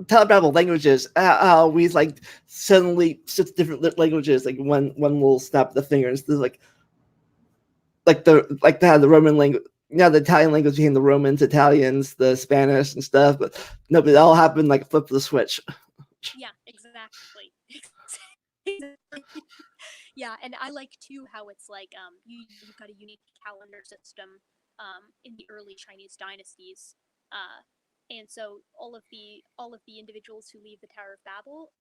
Tell about languages. How we like suddenly 6 different languages. Like one will snap the fingers. There's the Roman language. The Italian language became the Romans, Italians, the Spanish and stuff. But no, but it all happened like flip the switch. Yeah, exactly. Yeah, and I like too how it's like, you've got a unique calendar system in the early Chinese dynasties, and so all of the individuals who leave the Tower of Babel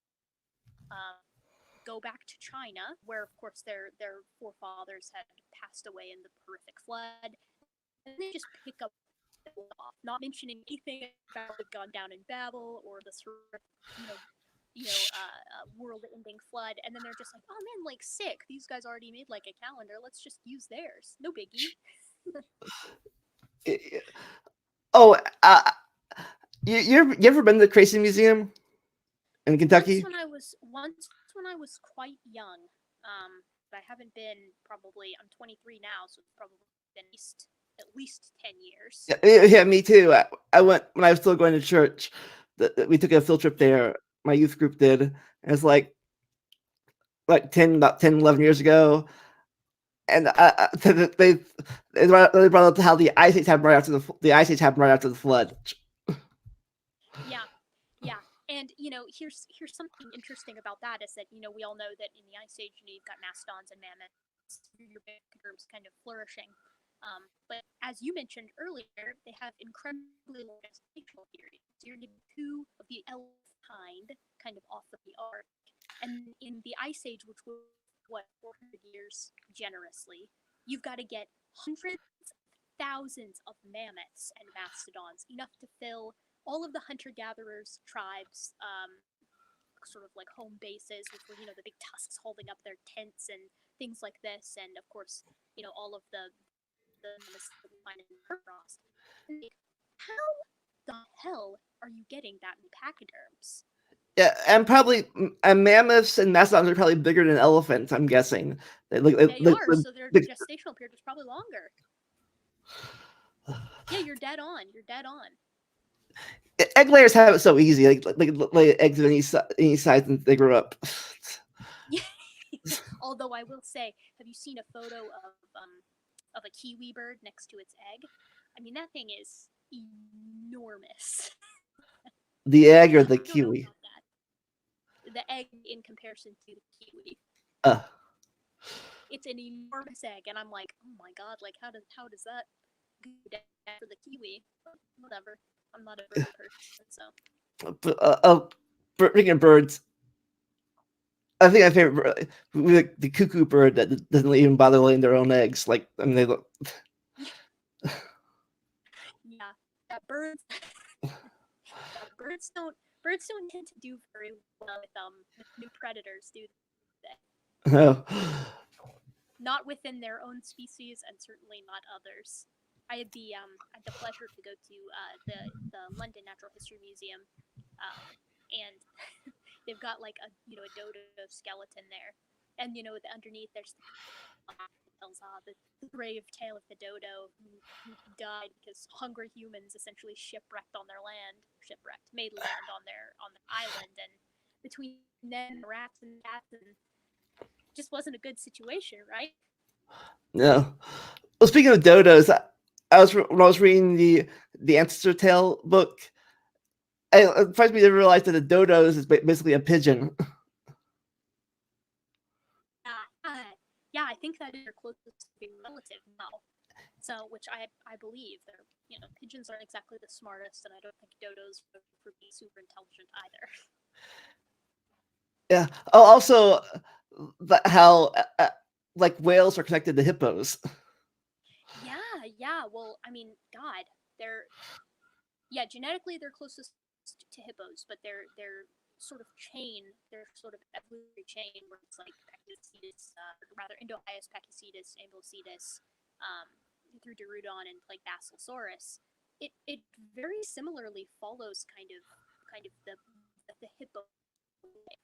go back to China, where of course their forefathers had passed away in the horrific flood, and they just pick up off, not mentioning anything about what had gone down in Babel or the sort of, world-ending flood, and then they're just like, oh man, like sick. These guys already made like a calendar. Let's just use theirs. No biggie. Oh, you ever been to the Creation Museum in Kentucky? Once when I was quite young, but I haven't been, probably. I'm 23 now, so it's probably been at least 10 years. Yeah, me too. I went when I was still going to church. We took a field trip there. My youth group did. And it's like 11 years ago. And they brought up how the ice age happened right after the flood. Yeah, yeah. And here's something interesting about that, is that we all know that in the Ice Age, you've got mastodons and mammoths, your big terms kind of flourishing. But as you mentioned earlier, they have incredibly long gestational periods. You're getting two of the elf kind of off of the ark, and in the Ice Age, which was what, 400 years generously, you've got to get hundreds, thousands of mammoths and mastodons, enough to fill all of the hunter-gatherers tribes, sort of like home bases, which were, the big tusks holding up their tents and things like this, and of course, all of the mammoths that we find in the permafrost. How the hell are you getting that many pachyderms? Yeah, and probably mammoths and mastodons are probably bigger than elephants. I'm guessing. They are, so their gestational period was probably longer. Yeah, you're dead on. You're dead on. egg layers have it so easy. Like lay eggs of any size and they grow up. Yeah. Although I will say, have you seen a photo of a kiwi bird next to its egg? I mean, that thing is enormous. The egg or I the don't know kiwi? about that. The egg in comparison to the kiwi. Uh, It's an enormous egg, and I'm like, oh my god, like how does that go down for the kiwi? But whatever. I'm not a bird person, so. Freaking birds. I think my favorite the cuckoo bird that doesn't even bother laying their own eggs. Like I mean, they look. Yeah, yeah, birds. Yeah, birds don't tend to do very well with new predators, do they? No. Not within their own species, and certainly not others. I had the pleasure to go to the London Natural History Museum, and they've got like a dodo skeleton there, and underneath there's tells the brave tale of the dodo who died because hungry humans essentially shipwrecked on their land, shipwrecked, made land on their island, and between them, the rats and cats, and just wasn't a good situation, right? No. Well, speaking of dodos, when I was reading the Ancestor Tale book, it surprised me to realize that a dodo is basically a pigeon. Yeah, I think that is their closest relative now. So, which I believe pigeons aren't exactly the smartest, and I don't think dodos are for being super intelligent either. Yeah. Oh, also, how like whales are connected to hippos. Yeah. Well, I mean, God, they're yeah, genetically they're closest to hippos, but they're sort of chain, their sort of evolutionary chain where it's like Pachycetus, rather Indohyus, Pachycetus, Amblocedus, through Dorudon and like Basilosaurus. It very similarly follows kind of the hippo.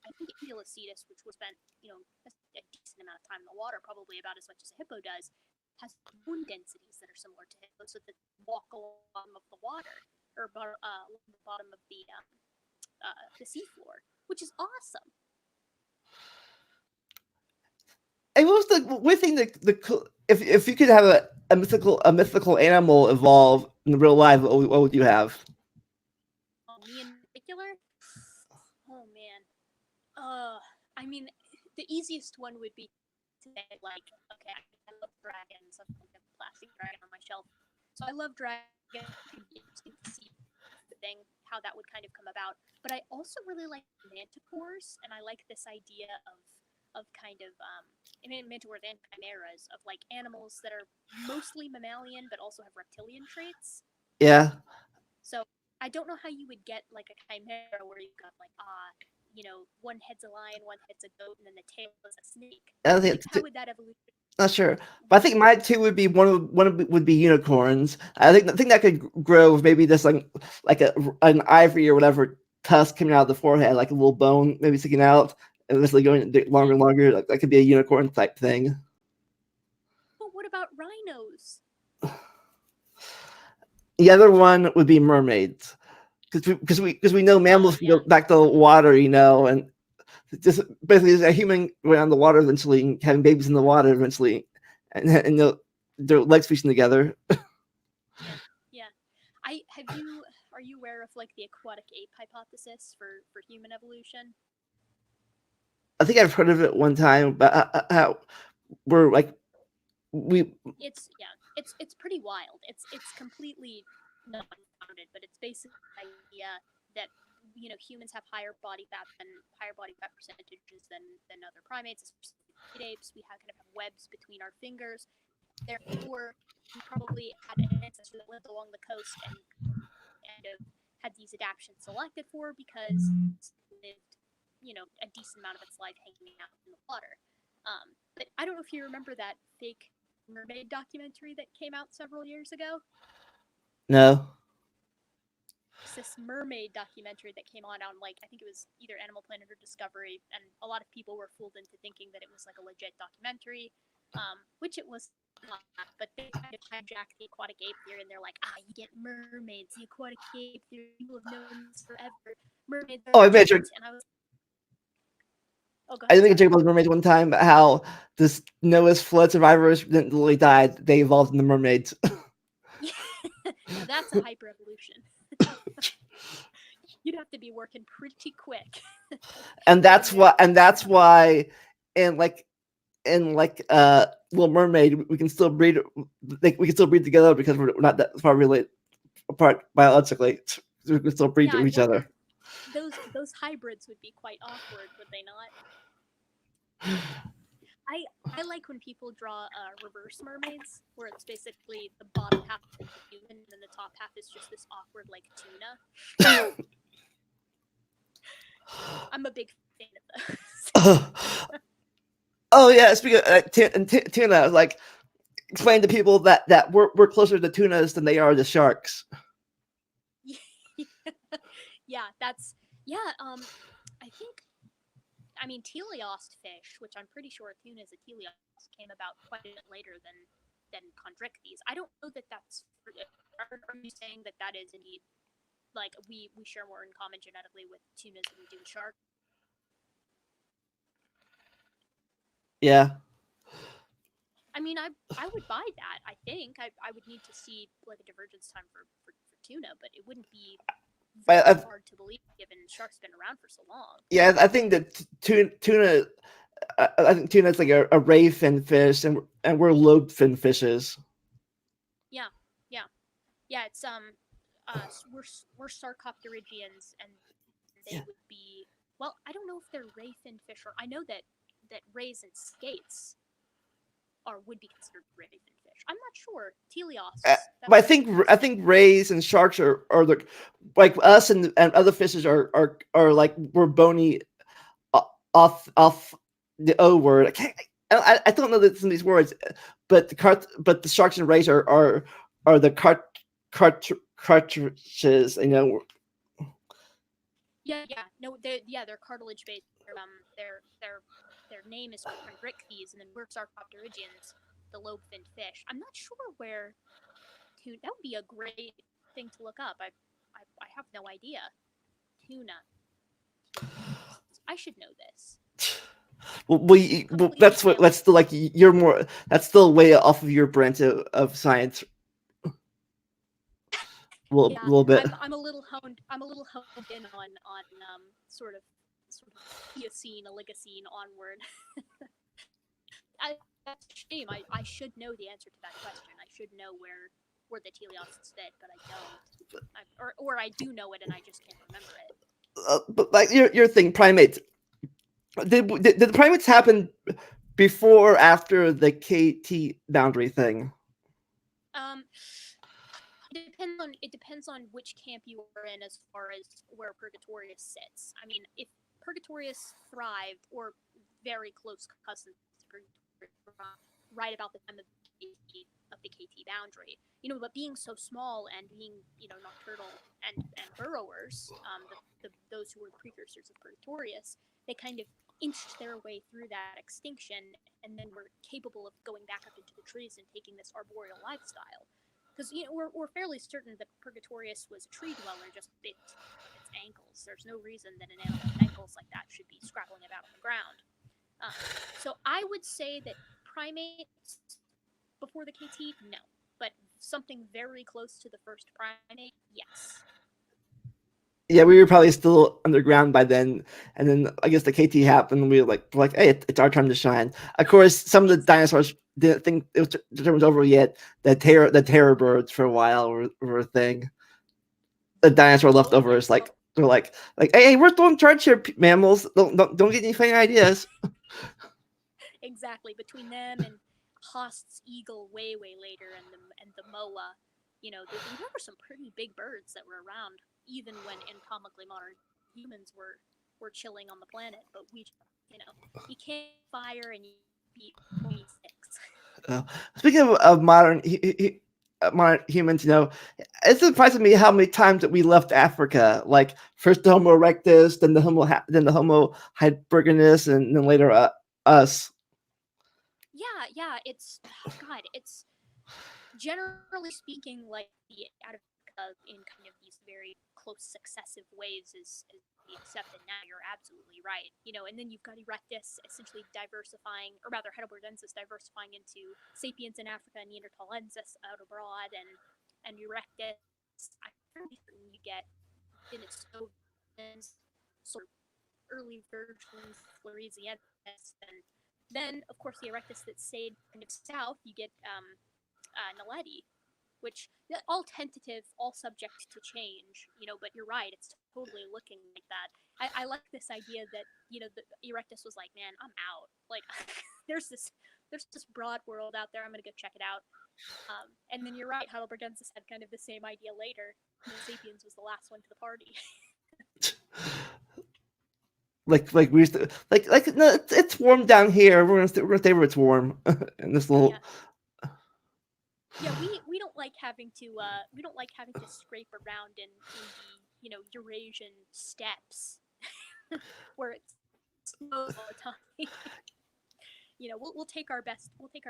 I think Amblocedus, which was spent a decent amount of time in the water, probably about as much as a hippo does, has bone densities that are similar to hippos, so that they walk along the bottom of the water or along the bottom of the seafloor, which is awesome. And what was the weird thing if you could have a mythical animal evolve in real life, what would you have? Oh, me in particular. Oh man. I mean, the easiest one would be to say like, okay, I love dragons. I've got a plastic dragon on my shelf, so I love dragons. It could be interesting to see the thing how that would kind of come about. But I also really like manticores, and I like this idea of kind of I mean manticores and chimeras of like animals that are mostly mammalian but also have reptilian traits. Yeah. So I don't know how you would get like a chimera where you've got like one head's a lion, one head's a goat, and then the tail is a snake. I don't Like think how would that evolution not sure, but I work? think my two would be would be unicorns. I think that could grow with maybe just like an ivory or whatever tusk coming out of the forehead, like a little bone maybe sticking out, and eventually going longer and longer. Like that could be a unicorn type thing. But what about rhinos? The other one would be mermaids, because we know mammals can go Yeah. back to the water, and just basically a human going on the water eventually, and having babies in the water eventually, and their legs fishing together. Yeah. Yeah. I have you Are you aware of like the aquatic ape hypothesis for human evolution? I think I've heard of it one time, but how we're like we It's pretty wild. It's completely not founded, but it's basically the idea that humans have higher body fat percentages than other primates, especially apes. We kind of have webs between our fingers. Therefore, we probably had an ancestor that lived along the coast and kind of had these adaptations selected for because it lived a decent amount of its life hanging out in the water. But I don't know if you remember that fake mermaid documentary that came out several years ago. no. It's this mermaid documentary that came on like I think it was either Animal Planet or Discovery, and a lot of people were fooled into thinking that it was like a legit documentary, which it was But they kind of hijack the aquatic ape theory, and they're like, you get mermaids, the aquatic ape theory. People have known this forever. Mermaids are Oh, I legit. mentioned. And I was, oh, go I ahead. think I Sorry. joke about the mermaids one time, how this Noah's flood survivors didn't really die; they evolved into mermaids. Now that's a hyper evolution. You'd have to be working pretty quick. And that's why, and like Little Mermaid, we can still breed, like we can still breed together because we're not that far related apart biologically. We can still breed to each other. Those hybrids would be quite awkward, would they not? I like when people draw reverse mermaids, where it's basically the bottom half is human and then the top half is just this awkward like tuna. I'm a big fan of those. Oh yeah, speaking of tuna, like explain to people that we're closer to tunas than they are to sharks. Yeah, I mean teleost fish, which I'm pretty sure a tuna is a teleost, came about quite a bit later than chondrichthyes. I don't know that that's. Are you saying that is indeed like we share more in common genetically with tunas than we do with sharks? Yeah. I mean, I would buy that. I think I would need to see like a divergence time for tuna, but it wouldn't be very hard to believe given sharks been around for so long. Yeah, I think that tuna. I think tuna is like a ray fin fish, and we're lobe fin fishes. Yeah. It's we're Sarcopterygians, and they would be. Well, I don't know if they're ray fin fish, or I know that rays and skates would be considered ray fin fish. I'm not sure. Teleosts. But I think rays and sharks are like us and other fishes are like we're bony off the O word. I don't know some of these words, but the sharks and rays are the cartridges, you know. Yeah. No, they're cartilage based. Their name is chondrichthyes, and then we're Sarcopterygians, the lobe-finned fish. I'm not sure where tuna. That would be a great thing to look up. I have no idea. Tuna. I should know this. Well, that's still like you're more. That's still way off of your branch of science. Little bit. I'm a little honed in on sort of Eocene, Oligocene onward. That's a shame. I should know the answer to that question. I should know where the teleosts fit, but I don't. Or I do know it and I just can't remember it. But like your thing, primates. Did the primates happen before or after the KT boundary thing? It depends on which camp you are in as far as where Purgatorius sits. I mean, if Purgatorius thrived, or very close cousins to Purgatorius, right about the time of the KT boundary, but being so small and being nocturnal and burrowers, those who were the precursors of Purgatorius, they kind of inched their way through that extinction and then were capable of going back up into the trees and taking this arboreal lifestyle. Because we're fairly certain that Purgatorius was a tree dweller, just bit its ankles. There's no reason that an animal with ankles like that should be scrabbling about on the ground. So I would say that primates before the KT, no, but something very close to the first primate, yes. Yeah, we were probably still underground by then, and then I guess the KT happened. And we were like, hey, it's our time to shine. Of course, some of the dinosaurs didn't think the term was over yet. The terror birds for a while were a thing. The dinosaur leftovers, like they're like, hey, we're still in charge here, mammals. Don't get any funny ideas. Exactly, between them and Haast's eagle way later, and the moa, there were some pretty big birds that were around even when anatomically modern humans were chilling on the planet. But you can't fire and you beat 26. Speaking of modern humans, it's surprising me how many times that we left Africa. Like first the Homo erectus, then the Homo heidelbergensis, and then later us. Yeah. It's God. It's generally speaking like the Attica in kind of these very close successive ways is we accept, and now you're absolutely right. And then you've got Erectus essentially diversifying, or rather Heidelbergensis diversifying into Sapiens in Africa and Neanderthalensis out abroad, and Erectus. I'm fairly certain you get Denisovans, sort of early versions of Floresiensis, and then of course the Erectus that stayed kind of south, you get Naledi, which all tentative, all subject to change, but you're right, it's totally looking like that. I like this idea that, the Erectus was like, man, I'm out. Like, there's this broad world out there. I'm gonna go check it out. And then you're right, Heidelbergensis had kind of the same idea later. Sapiens was the last one to the party. Like we used to, like no, it's warm down here. We're gonna stay where it's warm in this little. Yeah, we don't like having to scrape around in the Eurasian steppes where it snows all the time. We'll take our bets with the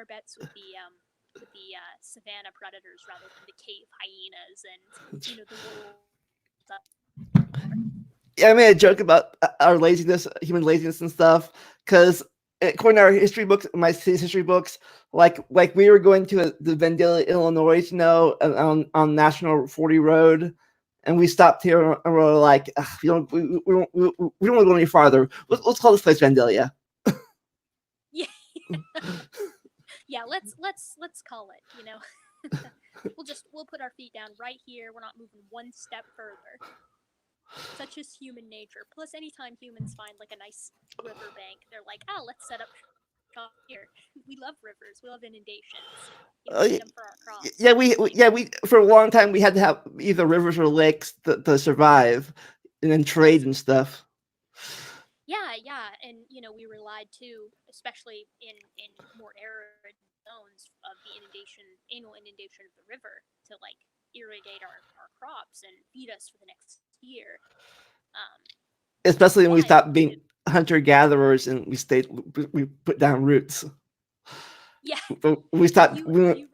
savanna predators rather than the cave hyenas and the wolves. Yeah, I made a joke about our laziness, human laziness and stuff, because according to our history books, my city's history books, like we were going to the Vandalia, Illinois, on National 40 Road, and we stopped here and we were like, we don't want to go any farther. Let's call this place Vandalia. Yeah, yeah. Let's call it. We'll put our feet down right here. We're not moving one step further. Such is human nature. Plus, anytime humans find like a nice riverbank, they're like, "Oh, let's set up shop here." We love rivers. We love inundations. We need them for our crops. Yeah, we for a long time we had to have either rivers or lakes to survive, and then trade and stuff. Yeah, and we relied too, especially in more arid zones, of the annual inundation of the river to like irrigate our crops and feed us for the next year. Especially when we stopped being hunter gatherers and we put down roots. Yeah, we stopped. You read?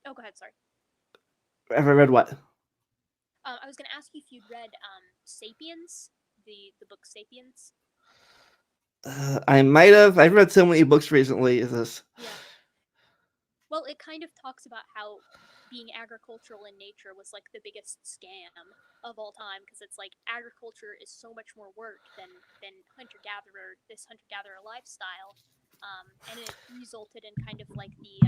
Oh, go ahead. Sorry. Have I read what? I was going to ask you if you'd read *Sapiens*, the book *Sapiens*. I might have. I've read so many books recently. Is this? Yeah. Well, it kind of talks about how being agricultural in nature was like the biggest scam of all time, because it's like agriculture is so much more work than hunter-gatherer lifestyle, and it resulted in kind of like the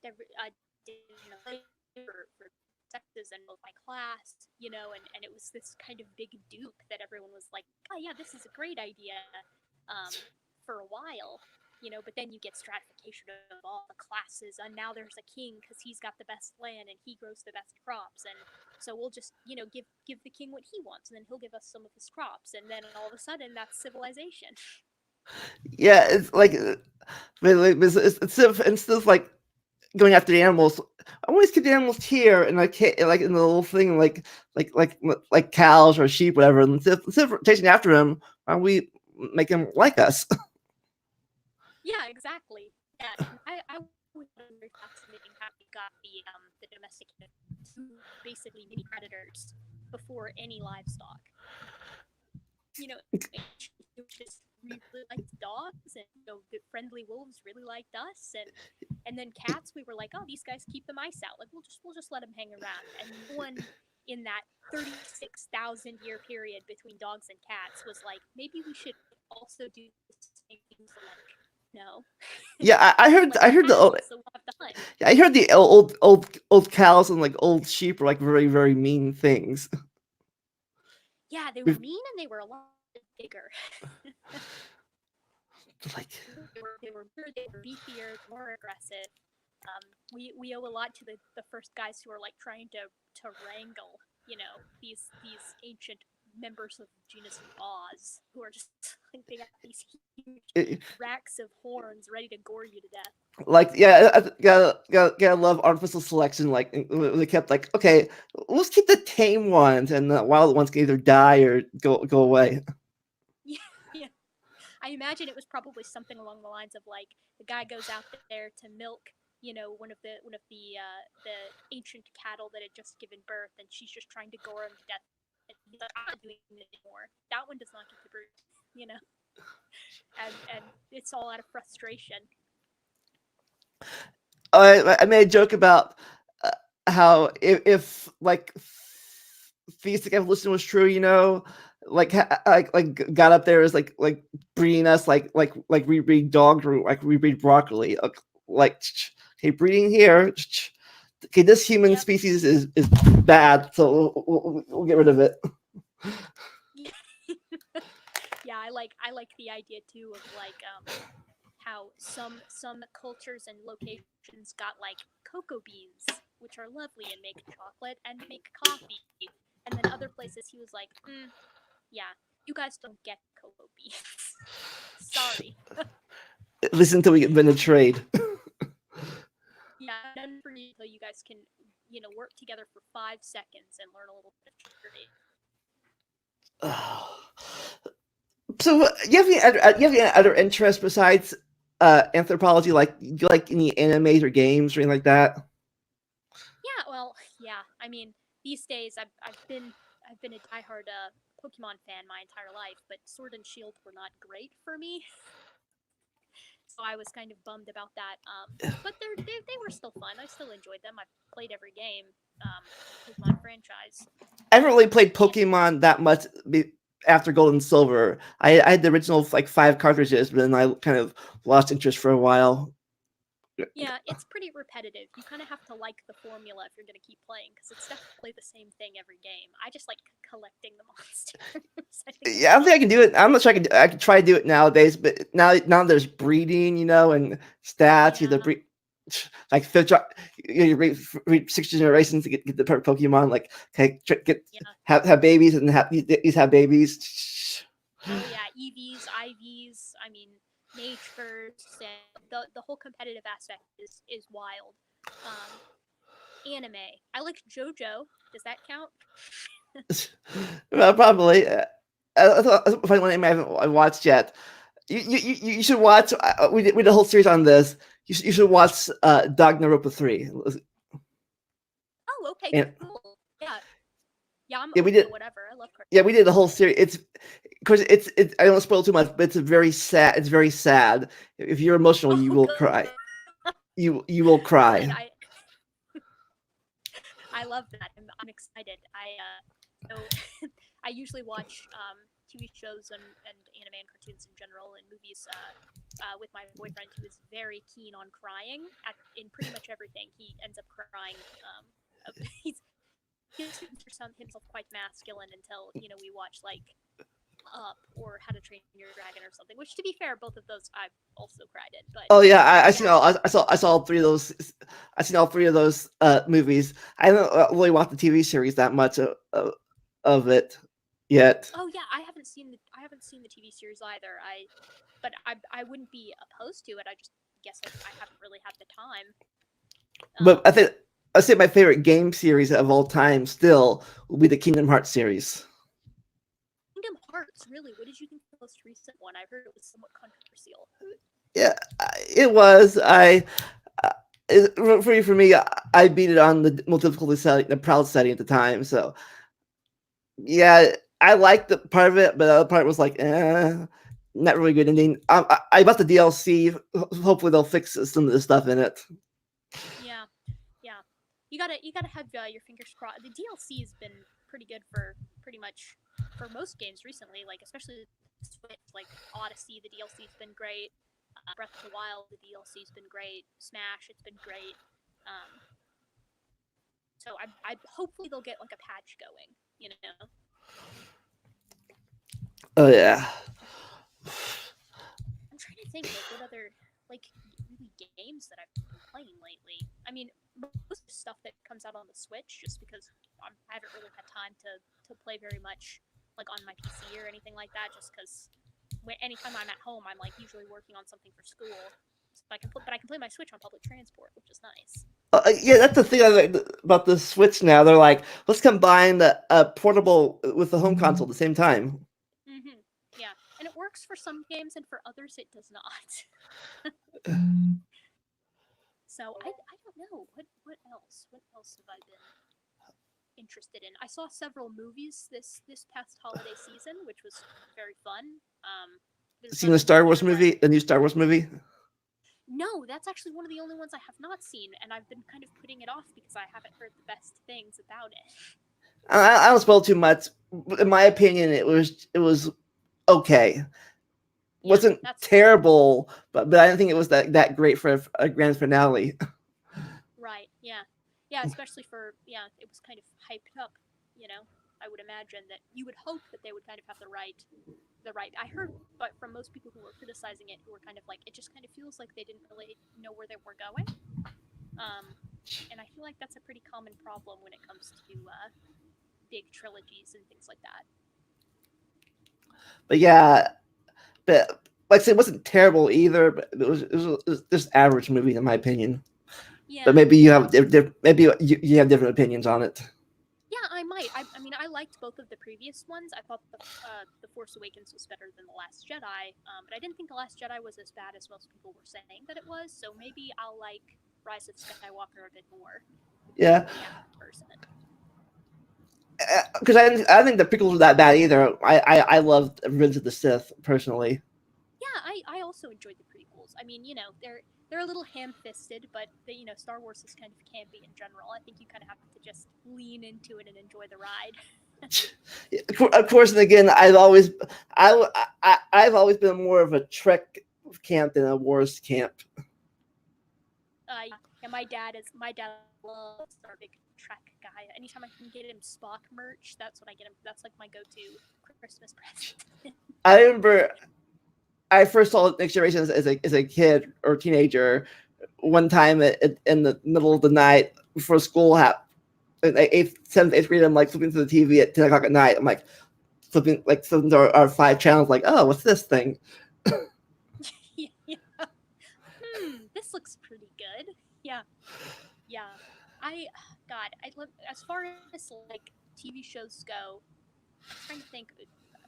division of labor for sexes and both by class, and it was this kind of big duke that everyone was like, oh yeah, this is a great idea, for a while. But then you get stratification of all the classes, and now there's a king because he's got the best land and he grows the best crops, and so we'll just give the king what he wants, and then he'll give us some of his crops, and then all of a sudden that's civilization. Yeah, it's like it's just like going after the animals. I always keep the animals here, and like in the little thing, like cows or sheep, whatever. And instead of chasing after them, why don't we make them like us? Yeah, exactly. Yeah, I was very fascinating how we got the domesticated to basically mini predators before any livestock. Just really liked dogs, and the friendly wolves really liked us, and then cats. We were like, oh, these guys keep the mice out. Like we'll just let them hang around. And no one in that 36,000-year period between dogs and cats was like, maybe we should also do the same thing for like. No. Yeah, I heard. I heard so we'll yeah, I heard the old cows and like old sheep are like very very mean things. Yeah, they were mean, and they were a lot bigger. Like they were beefier, more aggressive. We owe a lot to the first guys who were like trying to wrangle, these ancient members of genus Oz, who are just like they got these huge racks of horns ready to gore you to death. Like, yeah, I gotta love artificial selection. Like they kept like, okay, let's keep the tame ones, and the wild ones can either die or go away. Yeah. I imagine it was probably something along the lines of like the guy goes out there to milk, one of the ancient cattle that had just given birth, and she's just trying to gore him to death. And he's like, I'm not doing it anymore. That one does not get to breed, you know, and it's all out of frustration. I made a joke about how if like theistic evolution was true, like got up there is like breeding us like we breed dogs or like we breed broccoli, like okay, breeding here. Okay, this human species is bad, so we'll get rid of it. Yeah, I like the idea too of like how some cultures and locations got like cocoa beans, which are lovely and make chocolate and make coffee, and then other places he was like, yeah, you guys don't get cocoa beans. Sorry. At least until we get in a trade. Yeah, done for you until you guys can, work together for 5 seconds and learn a little bit of trade. So, you have any other interests besides anthropology? Like, do you like any animes or games or anything like that? Yeah, well, yeah. I mean, these days I've been a diehard Pokemon fan my entire life, but Sword and Shield were not great for me. So I was kind of bummed about that. But they were still fun. I still enjoyed them. I played every game Pokemon franchise. I haven't really played Pokemon that much after Gold and Silver. I had the original like 5 cartridges, but then I kind of lost interest for a while. Yeah, it's pretty repetitive. You kind of have to like the formula if you're going to keep playing, because it's definitely the same thing every game. I just like collecting the monsters. Yeah, I don't think I can do it. I'm not sure I can try to do it nowadays, but now there's breeding, and stats. You have to breed, like you reach 6 generations to get the perfect Pokemon. Like, okay, have babies and these have babies. Oh yeah, EVs, IVs. I mean, mage first, and the whole competitive aspect is wild. Anime. I like JoJo. Does that count? Well, probably. That's one anime I haven't watched yet. You should watch. We did a whole series on this. You should watch Danganronpa 3. Oh, okay, cool. Yeah, I'm we did whatever. I love cartoons. Yeah, we did the whole series. It's I don't spoil too much, but it's very sad. It's very sad. If you're emotional, you will cry. You will cry. I love that. I'm excited. So I usually watch TV shows and anime and cartoons in general and movies with my boyfriend, who is very keen on crying in pretty much everything. He ends up crying. He considers himself quite masculine until we watch like Up or How to Train Your Dragon or something. Which, to be fair, both of those I've also cried in. But I saw all 3 of those. I've seen all 3 of those movies. I don't really watch the TV series that much of it yet. Oh yeah, I haven't seen the TV series either. But I wouldn't be opposed to it. I just guess I haven't really had the time. But I'd say my favorite game series of all time still will be the Kingdom Hearts series. Kingdom Hearts, really? What did you think of the most recent one? I heard it was somewhat controversial. Yeah, it was. For me, I beat it on the most difficulty setting, the proud setting at the time. So, yeah, I liked the part of it, but the other part was like, not really good ending. I bought the DLC. Hopefully, they'll fix some of the stuff in it. Yeah. You gotta have your fingers crossed. The DLC has been pretty good for pretty much for most games recently. Like especially Switch, like Odyssey, the DLC's been great. Breath of the Wild, the DLC's been great. Smash, it's been great. So I hopefully they'll get like a patch going. Oh yeah. I'm trying to think like what other like games that I've been playing lately. I mean, most stuff that comes out on the Switch, just because I haven't really had time to play very much like on my PC or anything like that. Just because anytime I'm at home, I'm like usually working on something for school. So I can play my Switch on public transport, which is nice. Yeah, that's the thing I like about the Switch now. They're like, let's combine the portable with the home console at the same time. Mm-hmm. Yeah, and it works works for some games, and for others it does not. So I don't know what else. What else have I been interested in? I saw several movies this past holiday season, which was very fun. There's Seen the Star Wars movie, the new Star Wars movie? No, that's actually one of the only ones I have not seen, and I've been kind of putting it off because I haven't heard the best things about it. I don't spoil too much. In my opinion, it was okay. Wasn't terrible, but I didn't think it was that great for a grand finale. Right. Yeah. Yeah. Especially for it was kind of hyped up. You know, I would imagine that you would hope that they would kind of have the right. I heard, but from most people who were criticizing it, who were kind of like, it just kind of feels like they didn't really know where they were going. And I feel like that's a pretty common problem when it comes to big trilogies and things like that. But yeah, but like I said, it wasn't terrible either. But it was just average movie in my opinion. Yeah. But maybe you have you have different opinions on it. Yeah, I might. I mean, I liked both of the previous ones. I thought the Force Awakens was better than The Last Jedi, but I didn't think The Last Jedi was as bad as most people were saying that it was. So maybe I'll like Rise of Skywalker a bit more. Yeah. Person. Because I think the prequels were that bad either. I loved Revenge of the Sith personally. Yeah, I also enjoyed the prequels. I mean, you know, they're a little ham-fisted, but Star Wars is kind of campy in general. I think you kind of have to just lean into it and enjoy the ride. Of course, and again, I've always been more of a Trek camp than a Wars camp. Yeah, my dad loves our big Trek guy. Anytime I can get him Spock merch, that's what I get him. That's like my go-to Christmas present. I remember I first saw Next Generation as a kid or teenager. One time in the middle of the night before school happened, in 7th, 8th grade, I'm like flipping through the TV at 10 o'clock at night. I'm like flipping to our 5 channels, like, oh, what's this thing? Yeah. This looks pretty good. Yeah. As far as like TV shows go, I'm trying to think.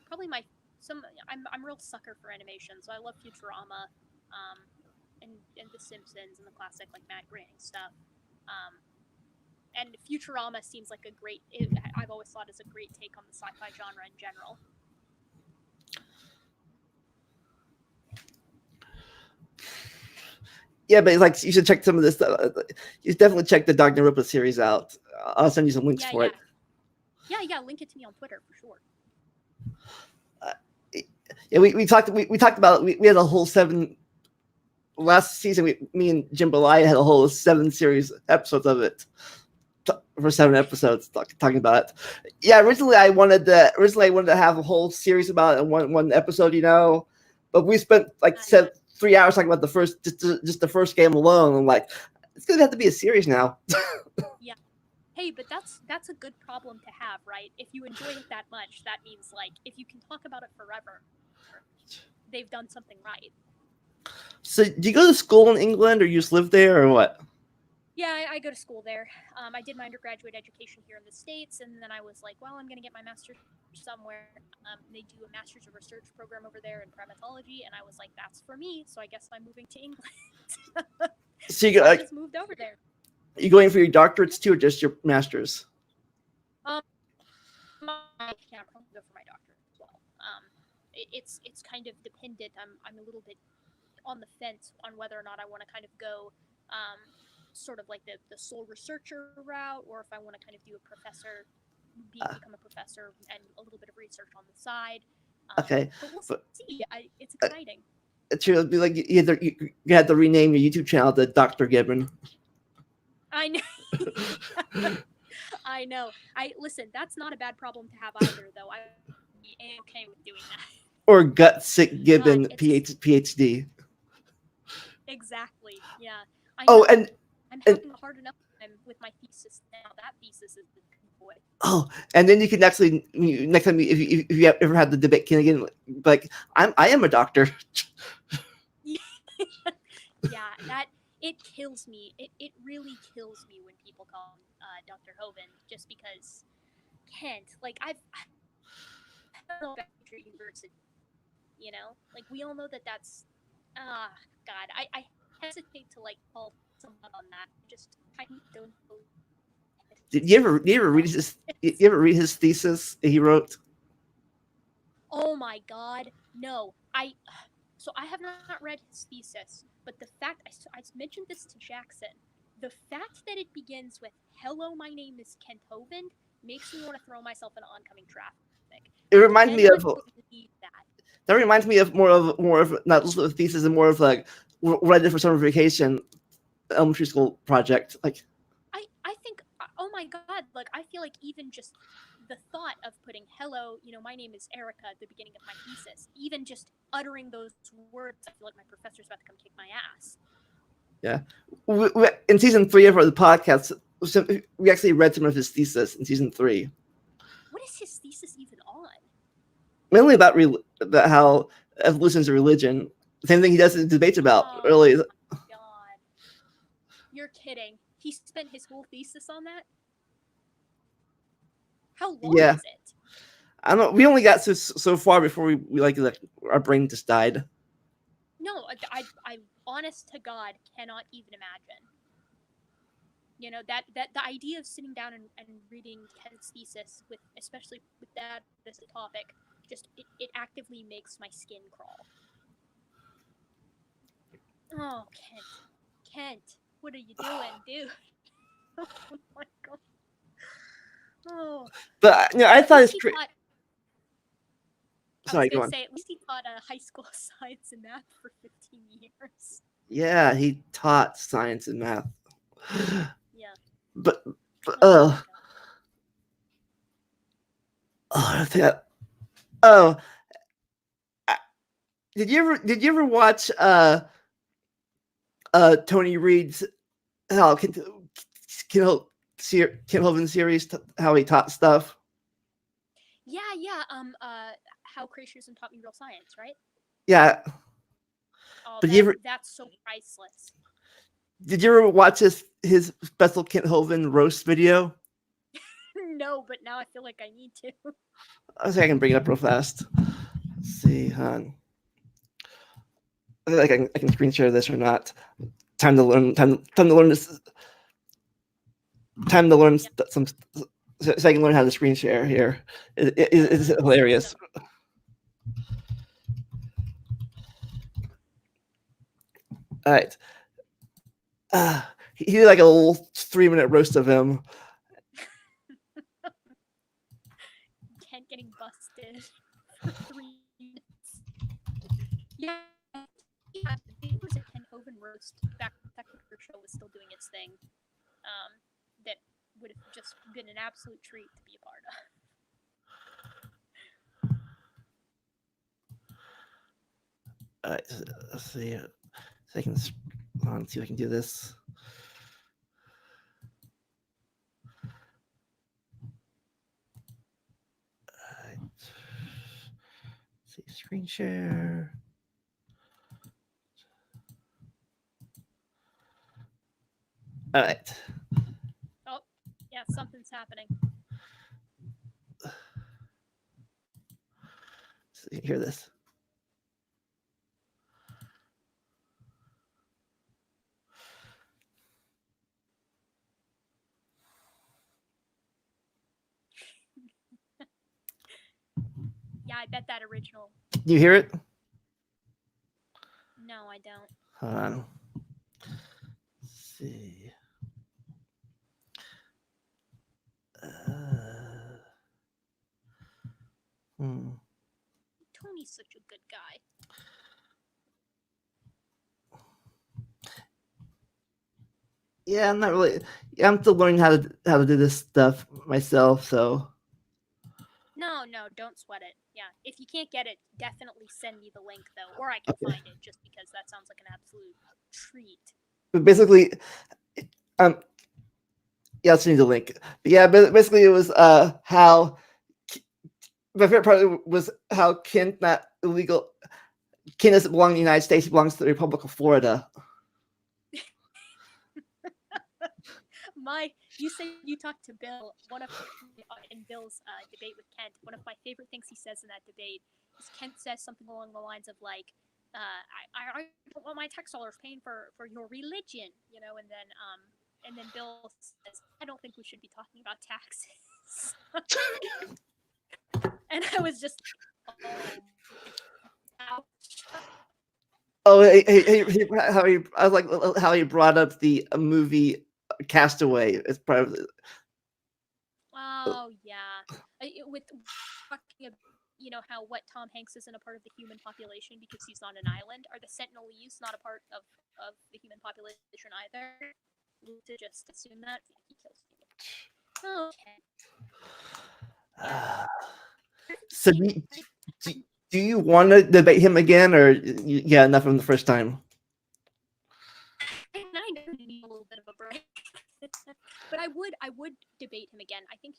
Probably I'm a real sucker for animation, so I love Futurama, and The Simpsons and the classic like Matt Groening stuff. And Futurama seems like I've always thought is a great take on the sci-fi genre in general. Yeah, but like you should check some of this stuff. You should definitely check the Dr. Ripple series out. I'll send you some links for it. Yeah, link it to me on Twitter for sure. Yeah, we talked about we had a whole 7 last season. Me and Jim Belay had a whole 7 series episodes of it for 7 episodes talking about it. Yeah, originally I wanted to have a whole series about it in one episode, but we spent like 3 hours talking about the first game alone. I'm like, it's gonna have to be a series now. Yeah. Hey, but that's a good problem to have, right? If you enjoy it that much, that means like if you can talk about it forever, they've done something right. So, do you go to school in England, or you just live there, or what? Yeah, I go to school there. I did my undergraduate education here in the States, and then I was like, well, I'm going to get my master's somewhere. They do a master's of research program over there in primatology, and I was like, that's for me, so I guess I'm moving to England. So I just moved over there. Are you going for your doctorates too, or just your master's? I can't probably go for my doctorate as well. It's kind of dependent. I'm a little bit on the fence on whether or not I want to kind of go sort of like the sole researcher route, or if I want to kind of do become a professor and a little bit of research on the side. Okay, but we'll see. It's exciting. It'd be like you had to rename your YouTube channel to Dr. Gibbon. I know. I know. Listen. That's not a bad problem to have either, though. I am okay with doing that. Or Gutsick Gibbon, PhD. Exactly. Yeah. And I'm having a hard enough time with my thesis now. That thesis is boy. Oh, and then you can actually next time if you ever had the debate again, like I am a doctor. Yeah, it kills me. It really kills me when people call him Dr. Hovind, just because Kent. Like I've university. Like we all know that that's God. I hesitate to like call someone on that. I just kind of don't believe it. You ever read his thesis he wrote? Oh my God, no. I have not read his thesis, but the fact I mentioned this to Jackson, the fact that it begins with "Hello, my name is Kent Hovind" makes me want to throw myself into oncoming traffic. It How could reminds me anyone of believe that? that reminds me of more of not just a thesis and more of like what I did for summer vacation, elementary school project. Like I think, oh my God, like I feel like even just the thought of putting "Hello, my name is Erica" at the beginning of my thesis, even just uttering those words, I feel like my professor's about to come kick my ass. yeah, in season 3 of the podcast, we actually read some of his thesis in season 3. What is his thesis even on? Mainly about how evolution is a religion. Same thing he does in debates about early. My God. You're kidding. He spent his whole thesis on that? How long Yeah, is it? I don't know. We only got so far before we like our brain just died. No, I honest to God cannot even imagine. That the idea of sitting down and reading Kent's thesis with, especially with that as a topic, just it actively makes my skin crawl. Oh, Kent, what are you doing, dude? Oh my God. Oh, But I at thought least it's he great. taught. I was Sorry, go gonna on. say, at least he taught high school science and math for 15 years. Yeah, he taught science and math. Yeah. But Oh I think oh, did you ever watch Tony Reed's how Ken Hovind series, how he taught stuff? yeah. How creationism taught me real science, right? Yeah, Oh, but that's so priceless. did you ever watch his special Kent Hovind roast video? No, but now I feel like I need to. I think I can bring it up real fast. Let's see, hon. I think I can screen share this or not. Time to learn. Time to learn this. Time to learn some. So I can learn how to screen share here. It's hilarious. All right. He did like a little 3-minute roast of him. Kent getting busted for 3 minutes. Yeah, I think it was a Kent Hovind roast back when the Technicolor show was still doing its thing. That would have just been an absolute treat to be a part of. All right, let's see. So I can see if I can do this. All right. Let's see, screen share. All right. Oh, yeah, something's happening. So you hear this. Yeah, I bet that original. You hear it? No, I don't. Hold on. Let's see. Tony's such a good guy. Yeah, I'm not really. Yeah, I'm still learning how to do this stuff myself. So. No, don't sweat it. Yeah, if you can't get it, definitely send me the link though, or I can find it. Just because that sounds like an absolute treat. But basically, yeah, I'll send you the link. But yeah, basically it was how my favorite part was how Kent not illegal. Kent doesn't belong in the United States; he belongs to the Republic of Florida. You said you talked to Bill. In Bill's debate with Kent, one of my favorite things he says in that debate Kent says something along the lines of like, I don't want my tax dollars paying for your religion, and then Bill says, I don't think we should be talking about taxes. And I was just, oh, ouch. Oh, I was like how he brought up the movie Castaway. It's probably. Oh yeah, with how what Tom Hanks isn't a part of the human population because he's on an island. Are the Sentinelese not a part of the human population either? To just assume that he kills me. Okay. Yeah. So do you want to debate him again, or yeah, enough from the first time? I know you need a little bit of a break, but I would debate him again. I think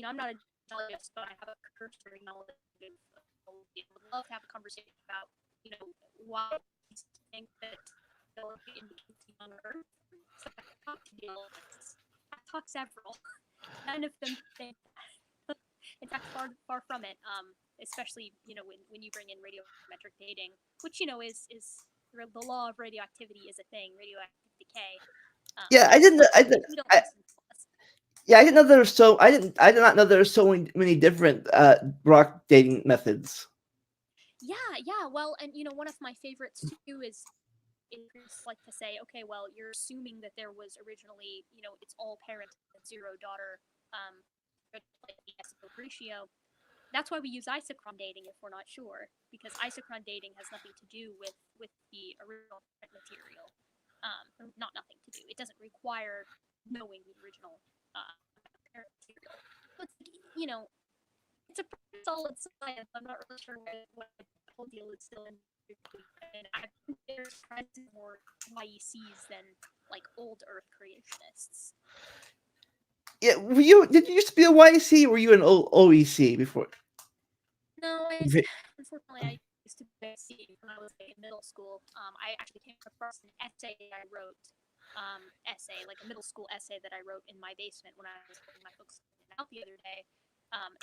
I'm not a geologist, but I have a cursory knowledge of geology. I would love to have a conversation about, why you think that geology indicates on Earth. So I talk to geologists. I talk several. None of them think that. In fact, far from it. Especially when you bring in radiometric dating, which is the law of radioactivity is a thing. Radioactive decay. Yeah, I didn't. Yeah, I didn't know there were so. I did not know there were so many different rock dating methods. Yeah. Well, and one of my favorites too is like to say, okay, well, you're assuming that there was originally, it's all parent and zero daughter, like the isotope ratio. That's why we use isochron dating if we're not sure, because isochron dating has nothing to do with the original material. Not nothing to do. It doesn't require knowing the original parent material. But it's a pretty solid science. I'm not really sure what the whole deal is still in. And I think there's more YECs than like old Earth creationists. Yeah, did you used to be a YEC, or were you an OEC before? No, unfortunately, I used to be a YEC when I was in middle school. I actually came across an essay I wrote, like a middle school essay that I wrote in my basement when I was putting my books out the other day.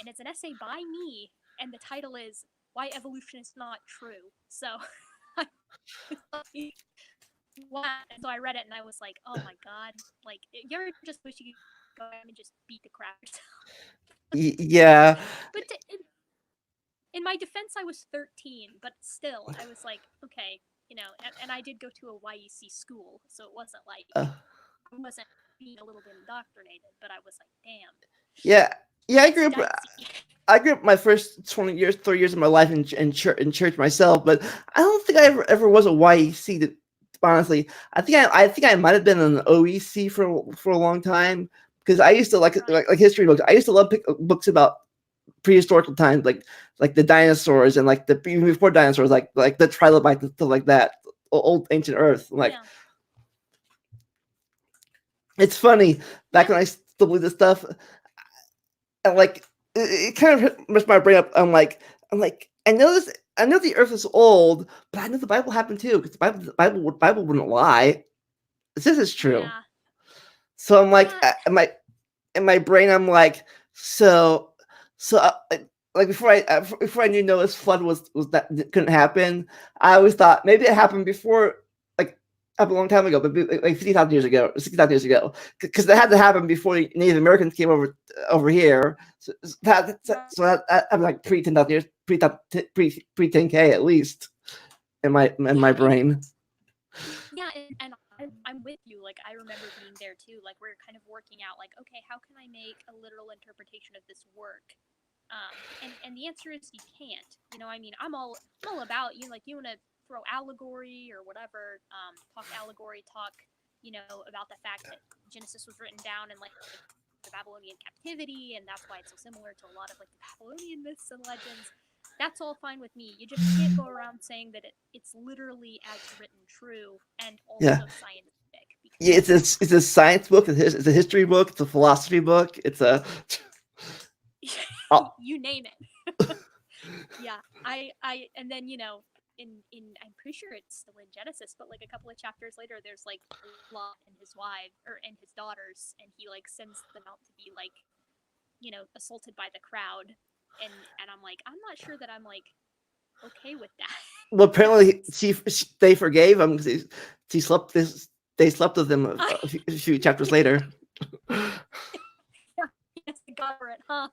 And it's an essay by me, and the title is "Why Evolution is Not True." So, wow. And so I read it, and I was like, "Oh my god!" Like, you ever just wish you could go ahead and just beat the crap yourself? Yeah. But in my defense, I was 13, but still, I was like, okay, and I did go to a YEC school, so it wasn't like I wasn't being a little bit indoctrinated, but I was like, damn. Yeah. I grew up my first 30 years of my life in church myself, but I don't think I ever was a YEC. Honestly, I think I might have been an OEC for a long time, because I used to like history books. I used to love books about prehistorical times, like the dinosaurs, and like even before dinosaurs, like the trilobites and stuff like that, old ancient Earth. Like, it's funny back when I still believe this stuff, and like it kind of messed my brain up. I'm like, I know this. I know the Earth is old, but I know the Bible happened too, because the Bible wouldn't lie. This is true. Yeah. So I'm like, in my brain, I'm like, like before I knew Noah's flood was that couldn't happen. I always thought maybe it happened before, like a long time ago, but like 50,000 years ago, 60,000 years ago, because it had to happen before Native Americans came over here. So I'm like pre 10,000 years, pre 10K at least in my brain. Yeah, and I'm with you. Like, I remember being there too. Like, we're kind of working out, like, okay, how can I make a literal interpretation of this work? And the answer is you can't. I mean, I'm all about you want to throw allegory or whatever, talk allegory, talk about the fact that Genesis was written down in like the Babylonian captivity, and that's why it's so similar to a lot of like the Babylonian myths and legends. That's all fine with me. You just can't go around saying that it's literally as written true and also scientific. Yeah, it's a science book. It's a history book. It's a philosophy book. It's a you name it. Yeah, and then in I'm pretty sure it's still in Genesis, but like a couple of chapters later, there's like Lot and his wife and his daughters, and he like sends them out to be like assaulted by the crowd, and I'm like, I'm not sure that I'm like okay with that. Well, apparently they forgave him because he slept this. They slept with him a few chapters later. Yes, I got over it, huh?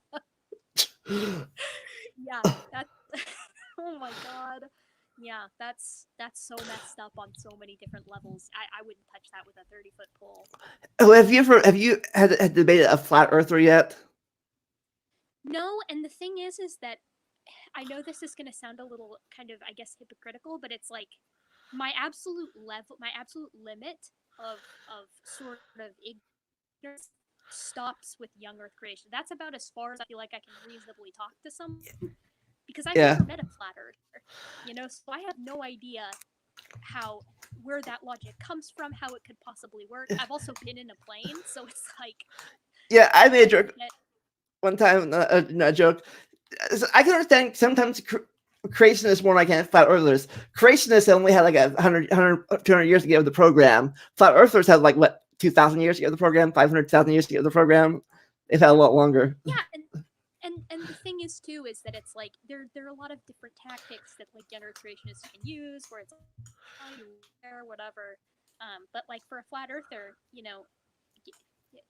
Yeah, that's oh my god. Yeah, that's so messed up on so many different levels. I wouldn't touch that with a 30-foot pole. Oh, have you had debated a flat earther yet? No, and the thing is that I know this is going to sound a little kind of, I guess, hypocritical, but it's like my absolute limit of sort of ignorance stops with young Earth creation. That's about as far as I feel like I can reasonably talk to someone because I've Yeah. never met a flat earther, so I have no idea how where that logic comes from, how it could possibly work. I've also been in a plane, so it's like Yeah, I made a joke one time. A joke. I can understand sometimes creationists more like flat earthers. Creationists only had like 200 years to get the program. Flat earthers had like what 2,000 years to get the program, 500,000 years to get the program. They've had a lot longer. Yeah, and the thing is too is that it's like there are a lot of different tactics that like younger creationists can use where it's or whatever. But like for a flat earther,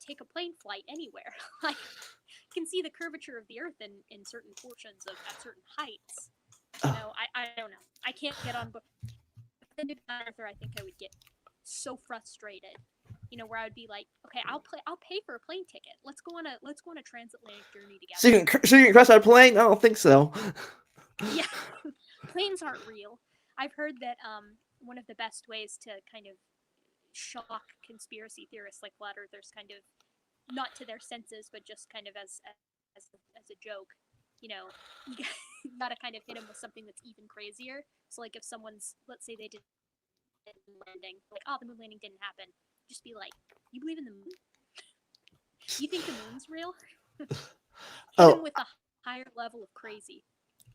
take a plane flight anywhere. Like you can see the curvature of the earth in certain portions of at certain heights. I don't know. I can't get on board. If I did flat earther, I think I would get so frustrated. Where I'd be like, okay, I'll pay for a plane ticket. Let's go on a transatlantic journey together. So you can crash on a plane? I don't think so. Yeah, planes aren't real. I've heard that one of the best ways to kind of shock conspiracy theorists like flat earthers, kind of not to their senses, but just kind of as a joke. You gotta kind of hit them with something that's even crazier. So like if someone's, let's say they did moon landing, like, oh, the moon landing didn't happen, just be like, you believe in the moon? You think the moon's real? Hit them with a higher level of crazy.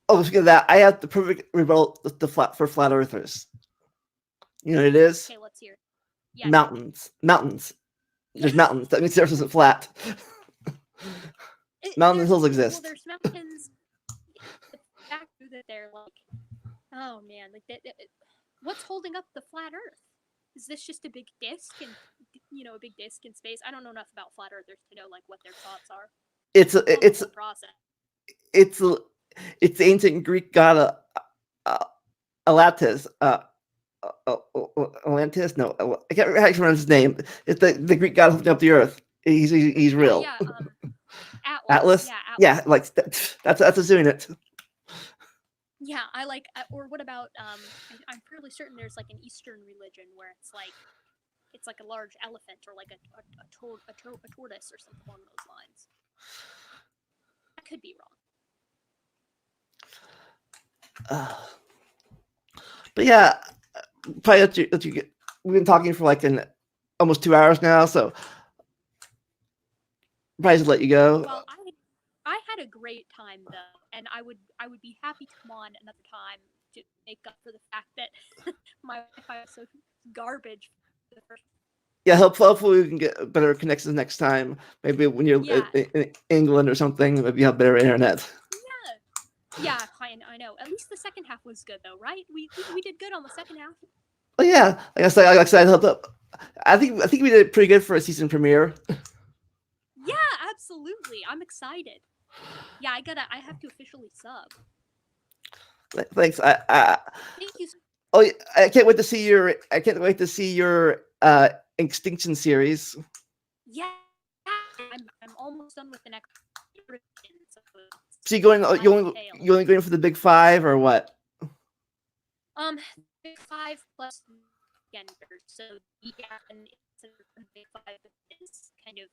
Oh, speaking of that, I have the perfect rebuttal for flat earthers. You know what it is? Okay, let's hear. Yeah, mountains. There's mountains. That means the earth isn't flat. Mountains hills exist. Well, there's mountains. The fact that they're like, oh man, like what's holding up the flat Earth? Is this just a big disc and a big disc in space? I don't know enough about flat earthers to know like what their thoughts are. It's a process. It's the ancient Greek god Atlantis. Atlantis? No, I can't remember his name. It's the Greek god holding up the earth. He's real. Yeah, Atlas. Yeah, Atlas. Yeah, like that's assuming it. Yeah, I like. Or what about? I'm fairly certain there's like an Eastern religion where it's like a large elephant or like a tortoise or something along those lines. I could be wrong. But yeah, probably let you get. We've been talking for like almost 2 hours now, so probably just let you go. Well, I had a great time though, and I would be happy to come on another time to make up for the fact that my Wi-Fi was so garbage for the first. Yeah, hopefully we can get better connections next time. Maybe when you're in England or something, maybe you have better internet. Yeah, I know. At least the second half was good though, right? We did good on the second half. Oh yeah, like I said, I think we did pretty good for a season premiere. Yeah, absolutely. I'm excited. Yeah, I have to officially sub. Thanks. Thank you. Oh, I can't wait to see your Extinction series. Yeah, I'm almost done with the next. So you only going for the big 5 or what? Big 5 plus genders. So yeah, and it's a big 5 is kind of a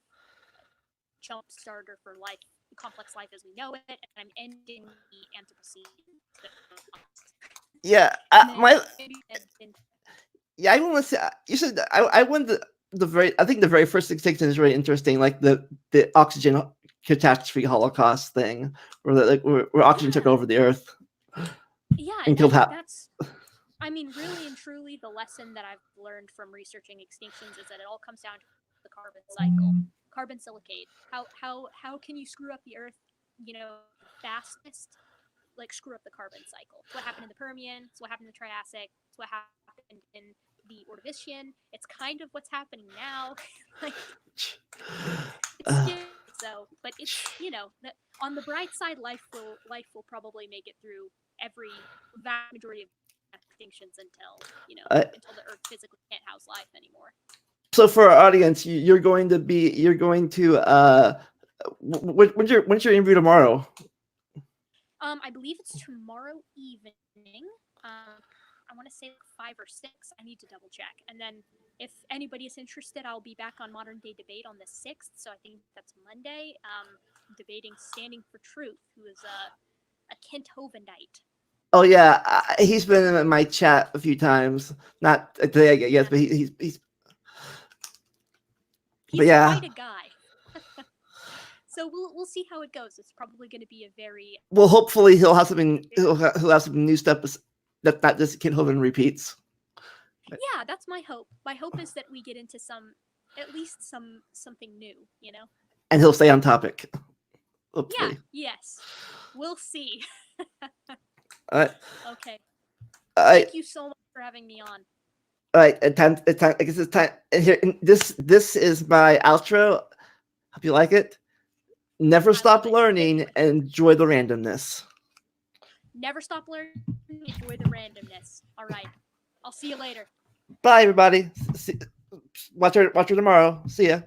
jump starter for life, complex life as we know it, and I'm ending the Anthropocene. Yeah, I want to say you said I won I think the very first Extinction is really interesting, like the oxygen catastrophe Holocaust thing, where oxygen took over the Earth. Yeah, and killed that's. I mean, really and truly, the lesson that I've learned from researching extinctions is that it all comes down to the carbon cycle, carbon silicate. How can you screw up the Earth, fastest like screw up the carbon cycle. It's what happened in the Permian. It's what happened in the Triassic. It's what happened in the Ordovician. It's kind of what's happening now. Like, it's scary. So, but it's on the bright side, life will probably make it through every vast majority of extinctions until until the Earth physically can't house life anymore. So for our audience, you're going to when's your interview tomorrow? I believe it's tomorrow evening. I want to say 5 or 6. I need to double check. And then if anybody is interested, I'll be back on Modern Day Debate on the 6th. So I think that's Monday. Debating Standing for Truth, who is a Kent Hovindite. Oh yeah, he's been in my chat a few times. Not today, I guess, but he's quite a guy. So we'll see how it goes. It's probably going to be a very well. Hopefully, he'll have something. He'll have some new stuff that not just Kent Hovind repeats. Yeah, that's my hope. My hope is that we get into at least something new. And he'll stay on topic. Hopefully. Yeah. Yes. We'll see. Okay. Thank you so much for having me on. All right, it's time. I guess it's time. And here, this is my outro. Hope you like it. Never stop learning and enjoy the randomness. Never stop learning, enjoy the randomness. All right. I'll see you later. Bye, everybody. Watch her tomorrow. See ya.